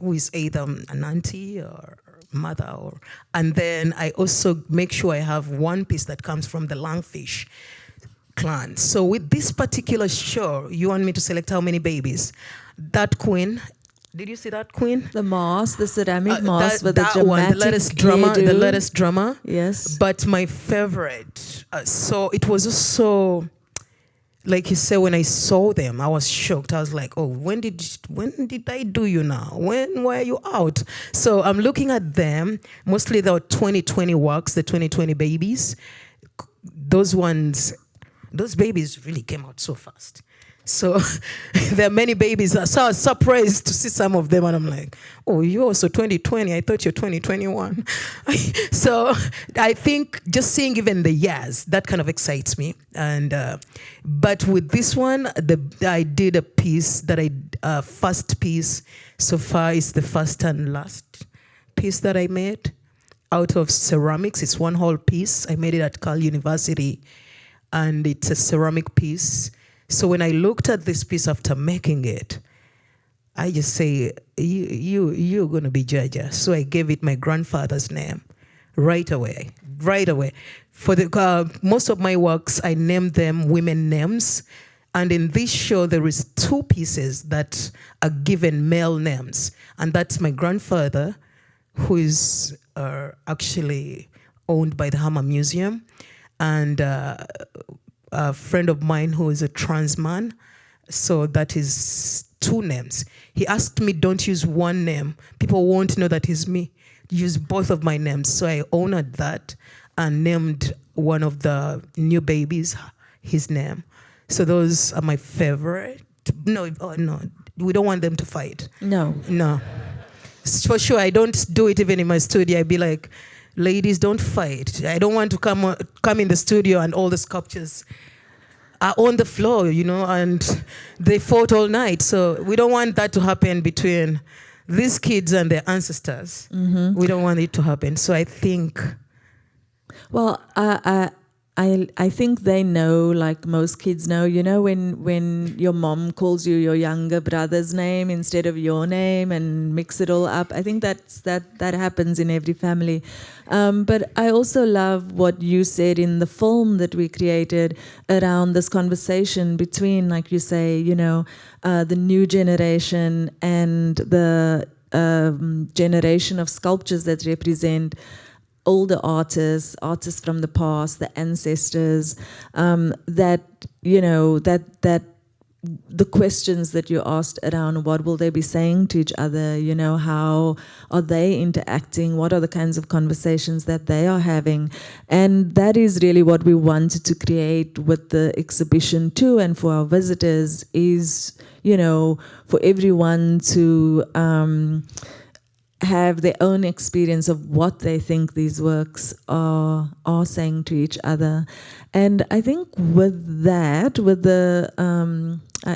who is either an auntie or mother, and then I also make sure I have one piece that comes from the Lungfish clan. So with this particular show, you want me to select how many babies? That queen. Did you see that queen? The mask, the ceramic mask with that the dramatic one, the lettuce drummer. Yes. But my favorite, so it was also, like you said, when I saw them, I was shocked. I was like, oh, when did I do you now? When were you out? So I'm looking at them. Mostly the 2020 works, the 2020 babies. Those babies really came out so fast. So there are many babies. So I was surprised to see some of them, and I'm like, oh, you're also 2020. I thought you're 2021. So I think just seeing even the years, that kind of excites me. And but with this one, I did a piece that first piece so far is the first and last piece that I made out of ceramics. It's one whole piece. I made it at Cal University, and it's a ceramic piece. So when I looked at this piece after making it, I just say, you're going to be Jaja. So I gave it my grandfather's name right away. For the most of my works, I named them women names. And in this show, there is two pieces that are given male names. And that's my grandfather, who is actually owned by the Hammer Museum, and a friend of mine who is a trans man. So that is two names. He asked me, don't use one name. People won't know that it's me. Use both of my names. So I honored that and named one of the new babies his name. So those are my favorite. No, we don't want them to fight. No. For sure, I don't do it even in my studio. I'd be like, ladies, don't fight. I don't want to come in the studio and all the sculptures are on the floor, and they fought all night. So we don't want that to happen between these kids and their ancestors. Mm-hmm. We don't want it to happen. So I think... Well, I think they know, like most kids know, when your mom calls you your younger brother's name instead of your name and mix it all up. I think that happens in every family. But I also love what you said in the film that we created around this conversation between, like you say, the new generation and the generation of sculptures that represent older artists from the past, the ancestors, that the questions that you asked around what will they be saying to each other, how are they interacting, what are the kinds of conversations that they are having. And that is really what we wanted to create with the exhibition too, and for our visitors is, for everyone to have their own experience of what they think these works are saying to each other. And I think with that,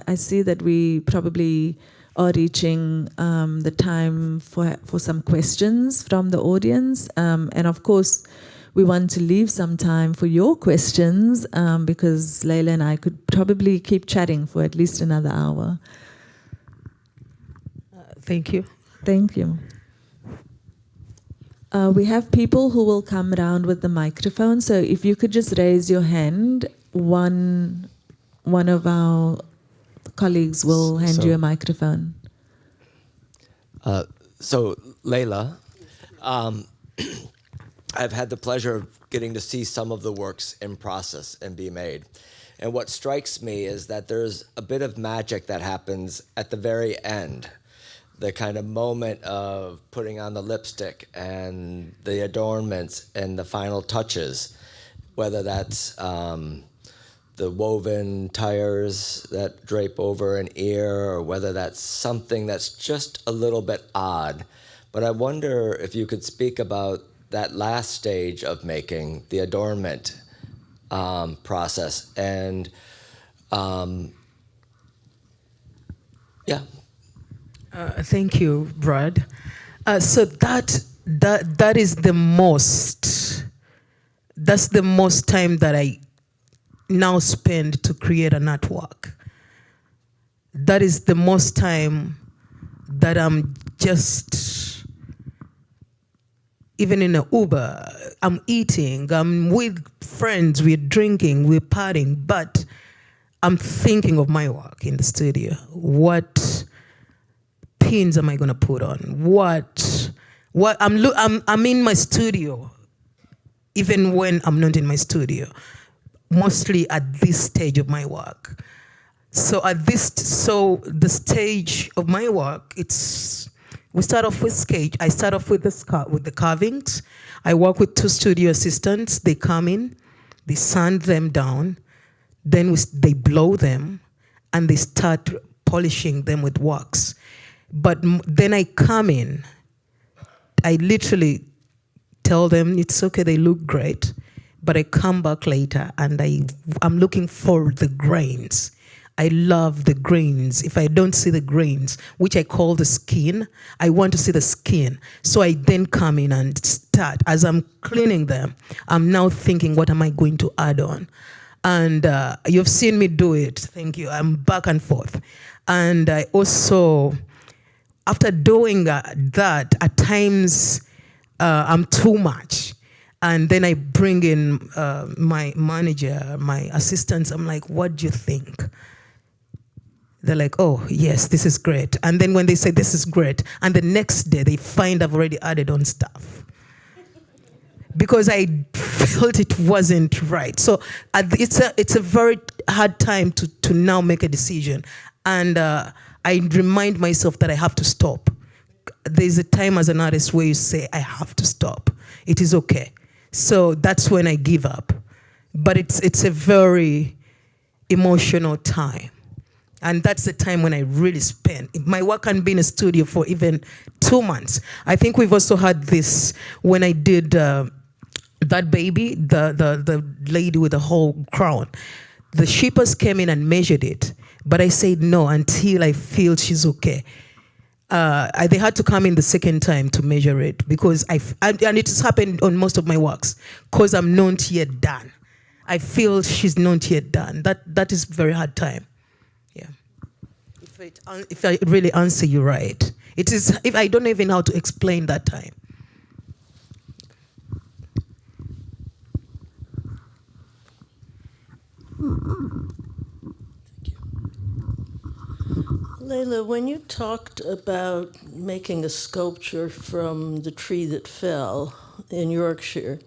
I see that we probably are reaching the time for some questions from the audience. And of course, we want to leave some time for your questions because Leilah and I could probably keep chatting for at least another hour. Thank you. Thank you. We have people who will come around with the microphone, so if you could just raise your hand, one of our colleagues will hand you a microphone. So, Leilah, I've had the pleasure of getting to see some of the works in process and be made. And what strikes me is that there's a bit of magic that happens at the very end. The kind of moment of putting on the lipstick and the adornments and the final touches, whether that's the woven tires that drape over an ear, or whether that's something that's just a little bit odd. But I wonder if you could speak about that last stage of making, the adornment process. And yeah. Thank you, Brad. So that is the most, that's the most time that I now spend to create an artwork. That is the most time that I'm just, even in an Uber, I'm eating, I'm with friends, we're drinking, we're partying, but I'm thinking of my work in the studio. What pins am I gonna put on? What I'm in my studio, even when I'm not in my studio, mostly at this stage of my work. So the stage of my work, we start off with sketch. I start off with the carvings. I work with 2 studio assistants. They come in, they sand them down, then they blow them, and they start polishing them with wax. But then I come in, I literally tell them it's okay, they look great, but I come back later and I'm looking for the grains. I love the grains. If I don't see the grains, which I call the skin, I want to see the skin. So I then come in and start, as I'm cleaning them, I'm now thinking, what am I going to add on? And you've seen me do it, thank you. I'm back and forth. And I also, after doing that, at times I'm too much. And then I bring in my manager, my assistants. I'm like, what do you think? They're like, oh, yes, this is great. And then when they say this is great, and the next day they find I've already added on stuff. Because I felt it wasn't right. So it's a very hard time to now make a decision. And I remind myself that I have to stop. There's a time as an artist where you say, I have to stop. It is okay. So that's when I give up. But it's a very emotional time. And that's the time when I really spend. My work can be in a studio for even 2 months. I think we've also had this when I did that baby, the lady with the whole crown. The shippers came in and measured it. But I said no until I feel she's okay. They had to come in the second time to measure it because and it has happened on most of my works because I'm not yet done. I feel she's not yet done. That is a very hard time. Yeah. If I really answer you right, it is. If I don't even know how to explain that time. Leilah, when you talked about making a sculpture from the tree that fell in Yorkshire,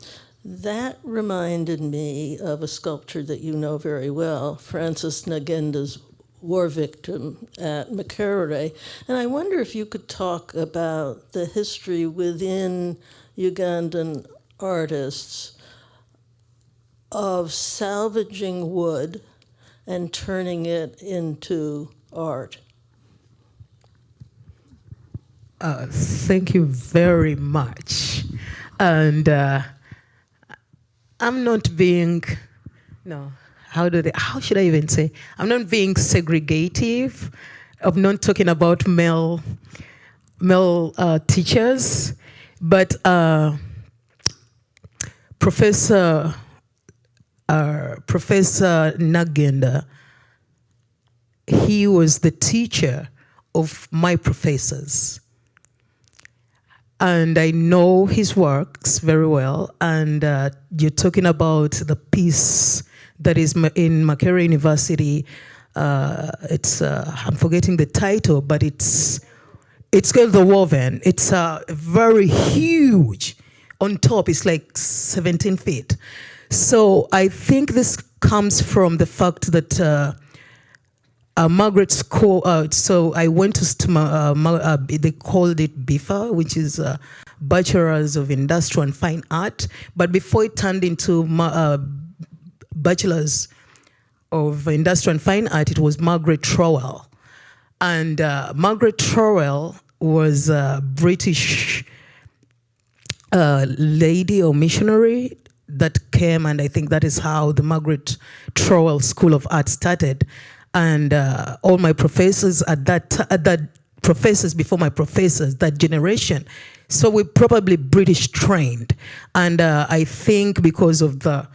that reminded me of a sculpture that you know very well, Francis Nagenda's War Victim at Makerere. And I wonder if you could talk about the history within Ugandan artists of salvaging wood and turning it into art. Thank you very much. And I'm not being, no, how should I even say? I'm not being segregative. I'm not talking about male teachers, but Professor Nagenda, he was the teacher of my professors. And I know his works very well. And you're talking about the piece that is in Makerere University. I'm forgetting the title, but it's called The Woven. It's very huge. On top, it's like 17 feet. So I think this comes from the fact that Margaret School, so I went to, they called it BIFA, which is Bachelor's of Industrial and Fine Art. But before it turned into Bachelor's of Industrial and Fine Art, it was Margaret Trowell. And Margaret Trowell was a British lady or missionary that came, and I think that is how the Margaret Trowell School of Art started. And all my professors at that professors before my professors, that generation, so we're probably British trained. And I think because of the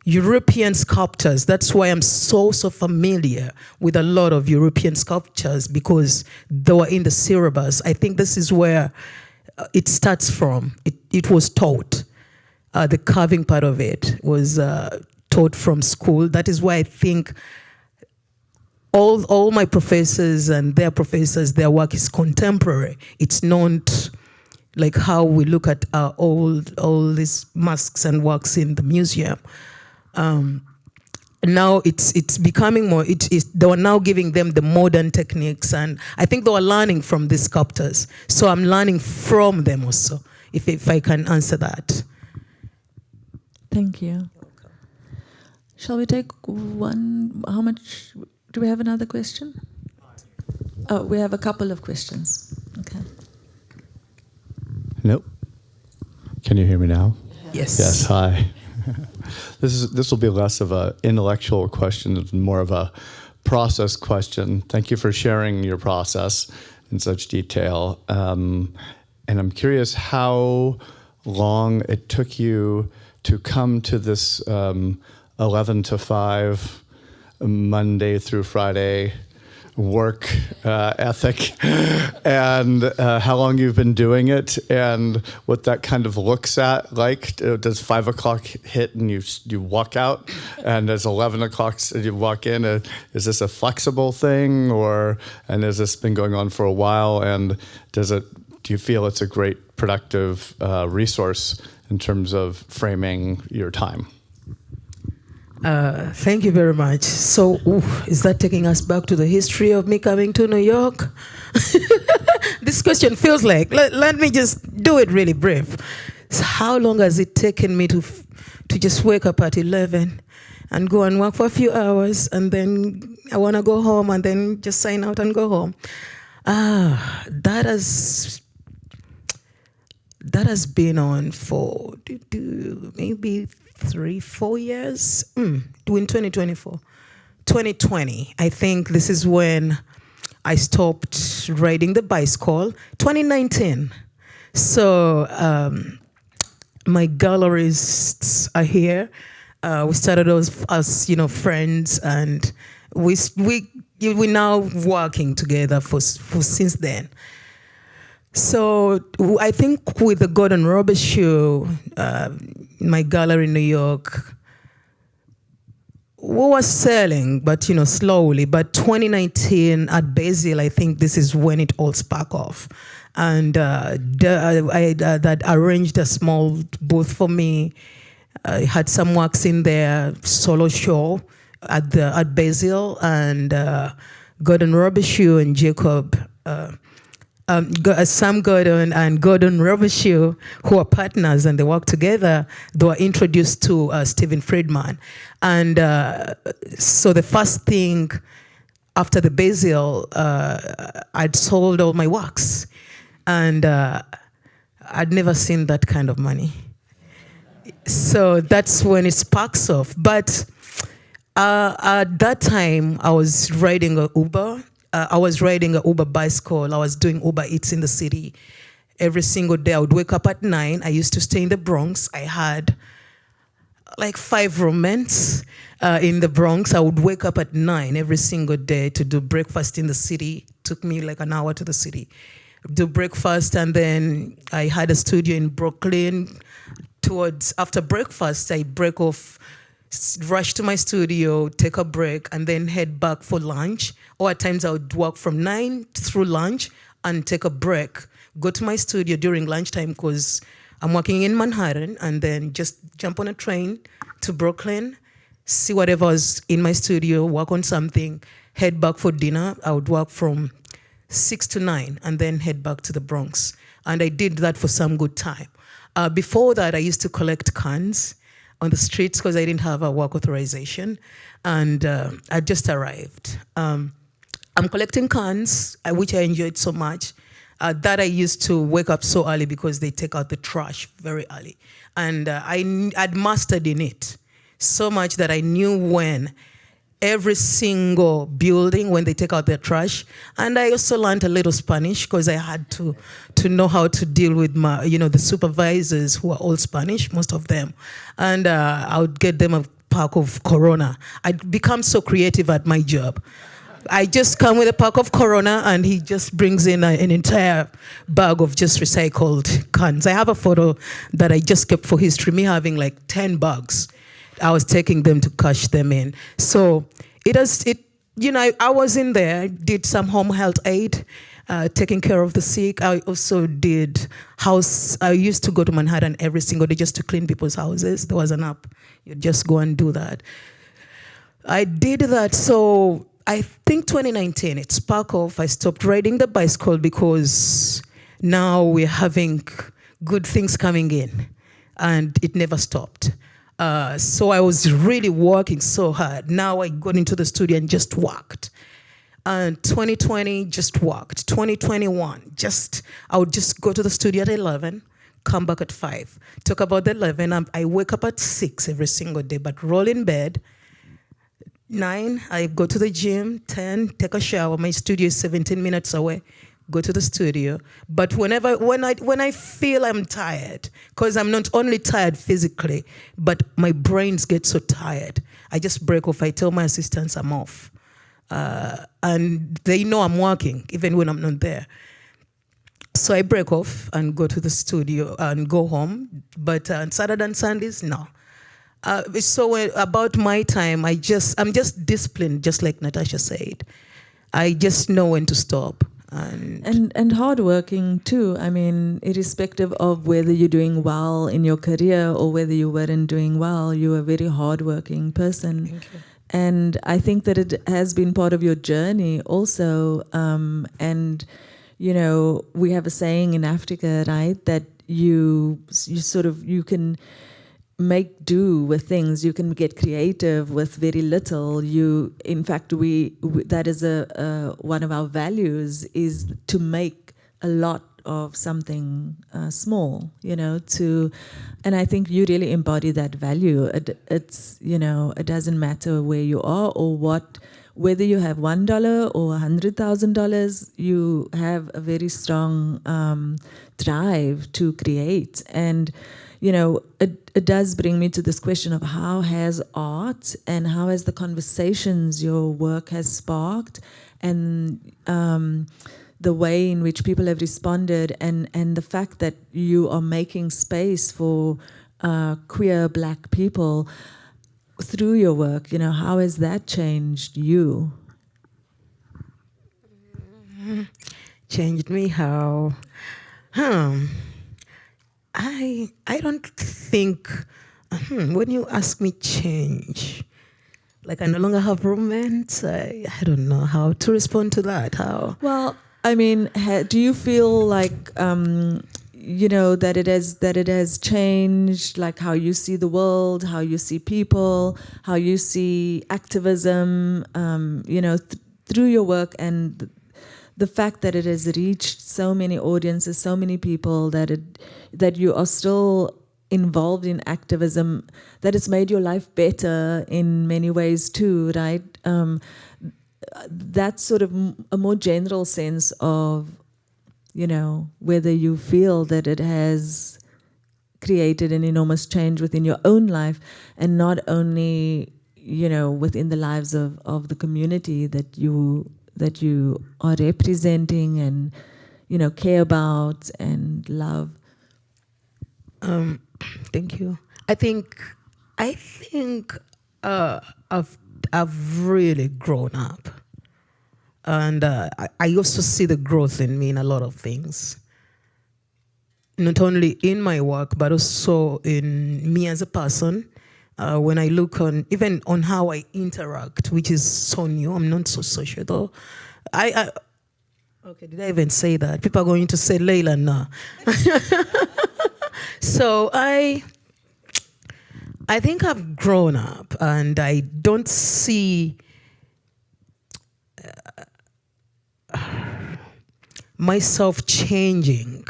European sculptors, that's why I'm so familiar with a lot of European sculptures, because they were in the syllabus. I think this is where it starts from. It was taught. The carving part of it was taught from school. That is why I think all my professors and their professors, their work is contemporary. It's not like how we look at all these masks and works in the museum. Now it's becoming more. They are now giving them the modern techniques, and I think they are learning from these sculptors. So I'm learning from them also, if I can answer that. Thank you. Shall we take one? How much? Do we have another question? Oh, we have a couple of questions. Okay. Nope. Can you hear me now? Yes. Yes. Hi. This will be less of an intellectual question, more of a process question. Thank you for sharing your process in such detail. And I'm curious how long it took you to come to this 11 to 5 Monday through Friday work ethic, and how long you've been doing it, and what that kind of looks at like. Does 5 o'clock hit and you walk out, and does 11 o'clock you walk in? Is this a flexible thing, and has this been going on for a while? And do you feel it's a great productive resource in terms of framing your time? Thank you very much. So, is that taking us back to the history of me coming to New York? This question feels like, let me just do it really brief. So how long has it taken me to just wake up at 11 and go and work for a few hours, and then I want to go home, and then just sign out and go home? That has been on for maybe 3-4 years, in 2020. I think this is when I stopped riding the bicycle, 2019. So my gallerists are here. We started as friends, and we're now working together for since then. So I think with the Gordon Roberts show, my gallery in New York, we were selling, but slowly. But 2019 at Basil, I think this is when it all sparked off, and I that arranged a small booth for me. I had some works in there, solo show at Basil, and Gordon Roberts and Jacob. Sam Gordon and Gordon Roberts, who are partners and they work together, they were introduced to Stephen Friedman. And so the first thing after the Basil, I'd sold all my works. And I'd never seen that kind of money. So that's when it sparks off. But at that time, I was riding an Uber. I was riding an Uber bicycle. I was doing Uber Eats in the city. Every single day, I would wake up at 9. I used to stay in the Bronx. I had like 5 roommates in the Bronx. I would wake up at 9 every single day to do breakfast in the city. Took me like an hour to the city. Do breakfast, and then I had a studio in Brooklyn. After breakfast, I break off, rush to my studio, take a break, and then head back for lunch. Or at times I would work from 9 through lunch and take a break, go to my studio during lunchtime because I'm working in Manhattan, and then just jump on a train to Brooklyn, see whatever was in my studio, work on something, head back for dinner. I would work from 6 to 9 and then head back to the Bronx. And I did that for some good time. Before that, I used to collect cans on the streets because I didn't have a work authorization. And I just arrived. I'm collecting cans, which I enjoyed so much. That I used to wake up so early because they take out the trash very early. And I'd mastered in it so much that I knew when every single building, when they take out their trash. And I also learned a little Spanish because I had to know how to deal with the supervisors who are all Spanish, most of them. And I would get them a pack of Corona. I'd become so creative at my job. I just come with a pack of Corona, and he just brings in an entire bag of just recycled cans. I have a photo that I just kept for history, me having like 10 bags. I was taking them to cash them in. So I was in there, did some home health aid, taking care of the sick. I also did I used to go to Manhattan every single day just to clean people's houses. There was an app. You just go and do that. I did that. So I think 2019, it sparked off. I stopped riding the bicycle because now we're having good things coming in, and it never stopped. So I was really working so hard. Now I got into the studio and just worked. And 2020, just worked. 2021, I would just go to the studio at 11, come back at 5. Talk about the 11, I wake up at 6 every single day, but roll in bed. 9, I go to the gym. 10, take a shower. My studio is 17 minutes away. Go to the studio. But when I feel I'm tired, because I'm not only tired physically, but my brains get so tired, I just break off. I tell my assistants I'm off. And they know I'm working, even when I'm not there. So I break off and go to the studio and go home. But on Saturday and Sundays, no. So about my time, I'm just disciplined, just like Natasha said. I just know when to stop. And hardworking too. I mean, irrespective of whether you're doing well in your career or whether you weren't doing well, you're a very hardworking person. Thank you. And I think that it has been part of your journey also. And we have a saying in Africa, right, that you can make do with things. You can get creative with very little. In fact, we that is one of our values, is to make a lot of something small. And I think you really embody that value. It doesn't matter where you are or whether you have $1 or $100,000. You have a very strong drive to create. And it does bring me to this question of how has art and how has the conversations your work has sparked, and the way in which people have responded, and the fact that you are making space for queer Black people through your work. How has that changed you? Changed me how? I don't think, when you ask me change, like I no longer have romance, I don't know how to respond to that. How? Well, I mean, do you feel like, that it has changed, like how you see the world, how you see people, how you see activism, through your work, and the fact that it has reached so many audiences, so many people, that you are still involved in activism, that it's made your life better in many ways too, right? That's sort of a more general sense of, whether you feel that it has created an enormous change within your own life, and not only, within the lives of the community that you are representing and, care about and love. Thank you. I think I've really grown up, and I also see the growth in me in a lot of things. Not only in my work, but also in me as a person. When I look on, even on how I interact, which is so new. I'm not so sociable. Okay, did I even say that? People are going to say Leilah now. So I think I've grown up, and I don't see myself changing.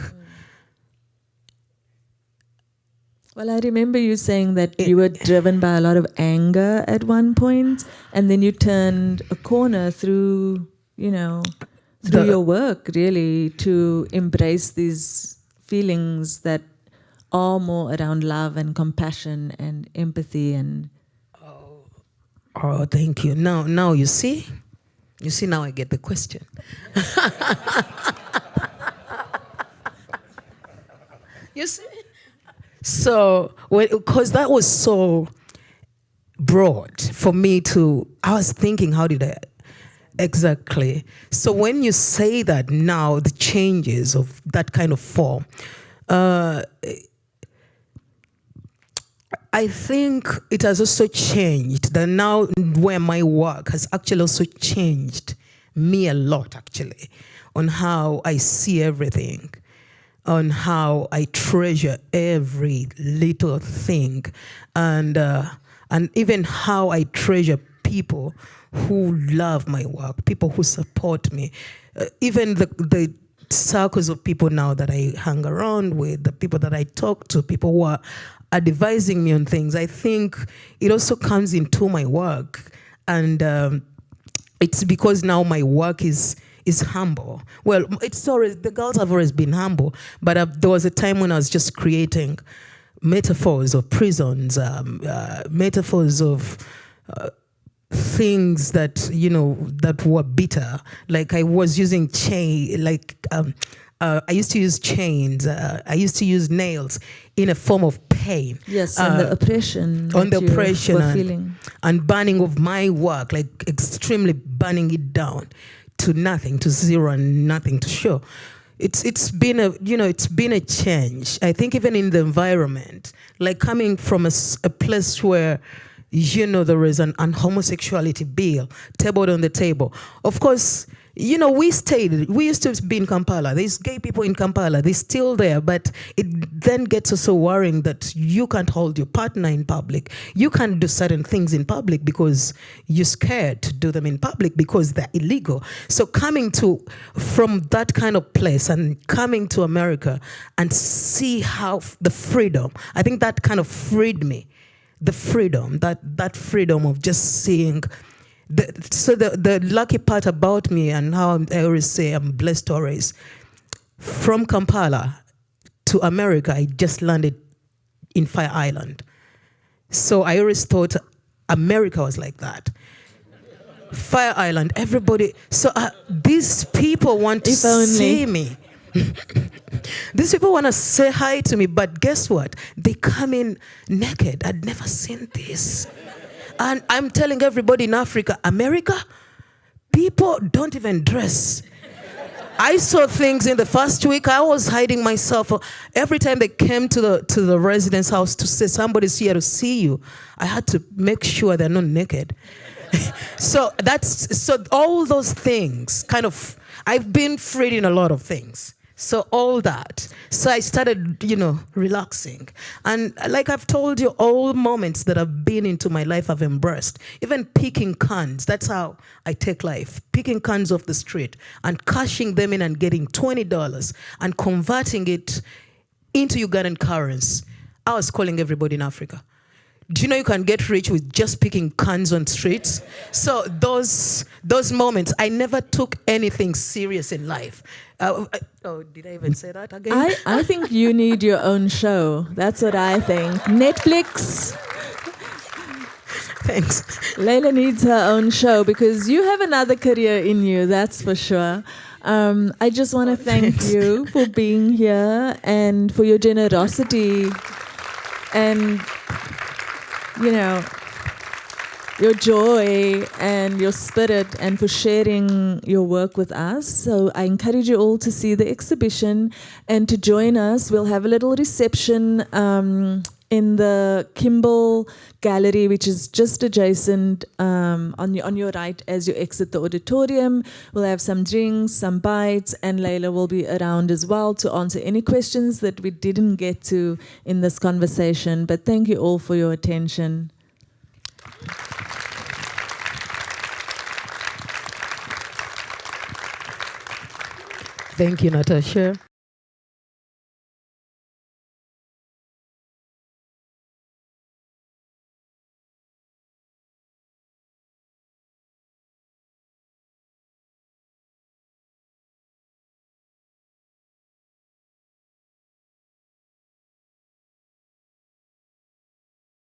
Well, I remember you saying that you were driven by a lot of anger at one point, and then you turned a corner through your work, really, to embrace these feelings that are more around love and compassion and empathy and... Oh, thank you. Now you see? You see, now I get the question. You see? So, because that was so broad for me I was thinking, how did I... Exactly. So when you say that now, the changes of that kind of form, I think it has also changed. That now where my work has actually also changed me a lot, actually, on how I see everything, on how I treasure every little thing, and even how I treasure people who love my work, people who support me, even the circles of people now that I hang around with, the people that I talk to, people who are advising me on things. I think it also comes into my work, and it's because now my work is humble. Well, the girls have always been humble, but there was a time when I was just creating metaphors of prisons, metaphors of things that that were bitter. Like I was using I used to use chains. I used to use nails in a form of pain. Yes, and the oppression. On the oppression and burning of my work, like extremely burning it down to nothing, to zero, and nothing to show. It's been a change. I think even in the environment, like coming from a place where there is an homosexuality bill tabled on the table. Of course, we used to be in Kampala. There's gay people in Kampala. They're still there, but it then gets also worrying that you can't hold your partner in public. You can't do certain things in public because you're scared to do them in public because they're illegal. So coming from that kind of place and coming to America and see how the freedom, I think that kind of freed me. The freedom, that freedom of just seeing. The lucky part about me, and how I always say I'm blessed always, from Kampala to America, I just landed in Fire Island. So I always thought America was like that. Fire Island, everybody. So these people want to see me. These people want to say hi to me, but guess what? They come in naked. I'd never seen this. And I'm telling everybody in Africa, America, people don't even dress. I saw things in the first week. I was hiding myself. Every time they came to the residence house to say somebody's here to see you, I had to make sure they're not naked. So all those things I've been freed in a lot of things. So all that. So I started, relaxing. And like I've told you, all moments that have been into my life I've embraced. Even picking cans, that's how I take life. Picking cans off the street and cashing them in and getting $20 and converting it into Ugandan currency. I was calling everybody in Africa. do you know you can get rich with just picking cans on streets? So those moments, I never took anything serious in life. Did I even say that again? I think you need your own show. That's what I think. Netflix. Thanks. Leilah needs her own show because you have another career in you, that's for sure. I just want to thank you for being here and for your generosity and, you know, your joy and your spirit and for sharing your work with us. So I encourage you all to see the exhibition and to join us. We'll have a little reception in the Kimball Gallery, which is just adjacent on your right as you exit the auditorium. We'll have some drinks, some bites, and Leilah will be around as well to answer any questions that we didn't get to in this conversation. But thank you all for your attention. Thank you, Natasha.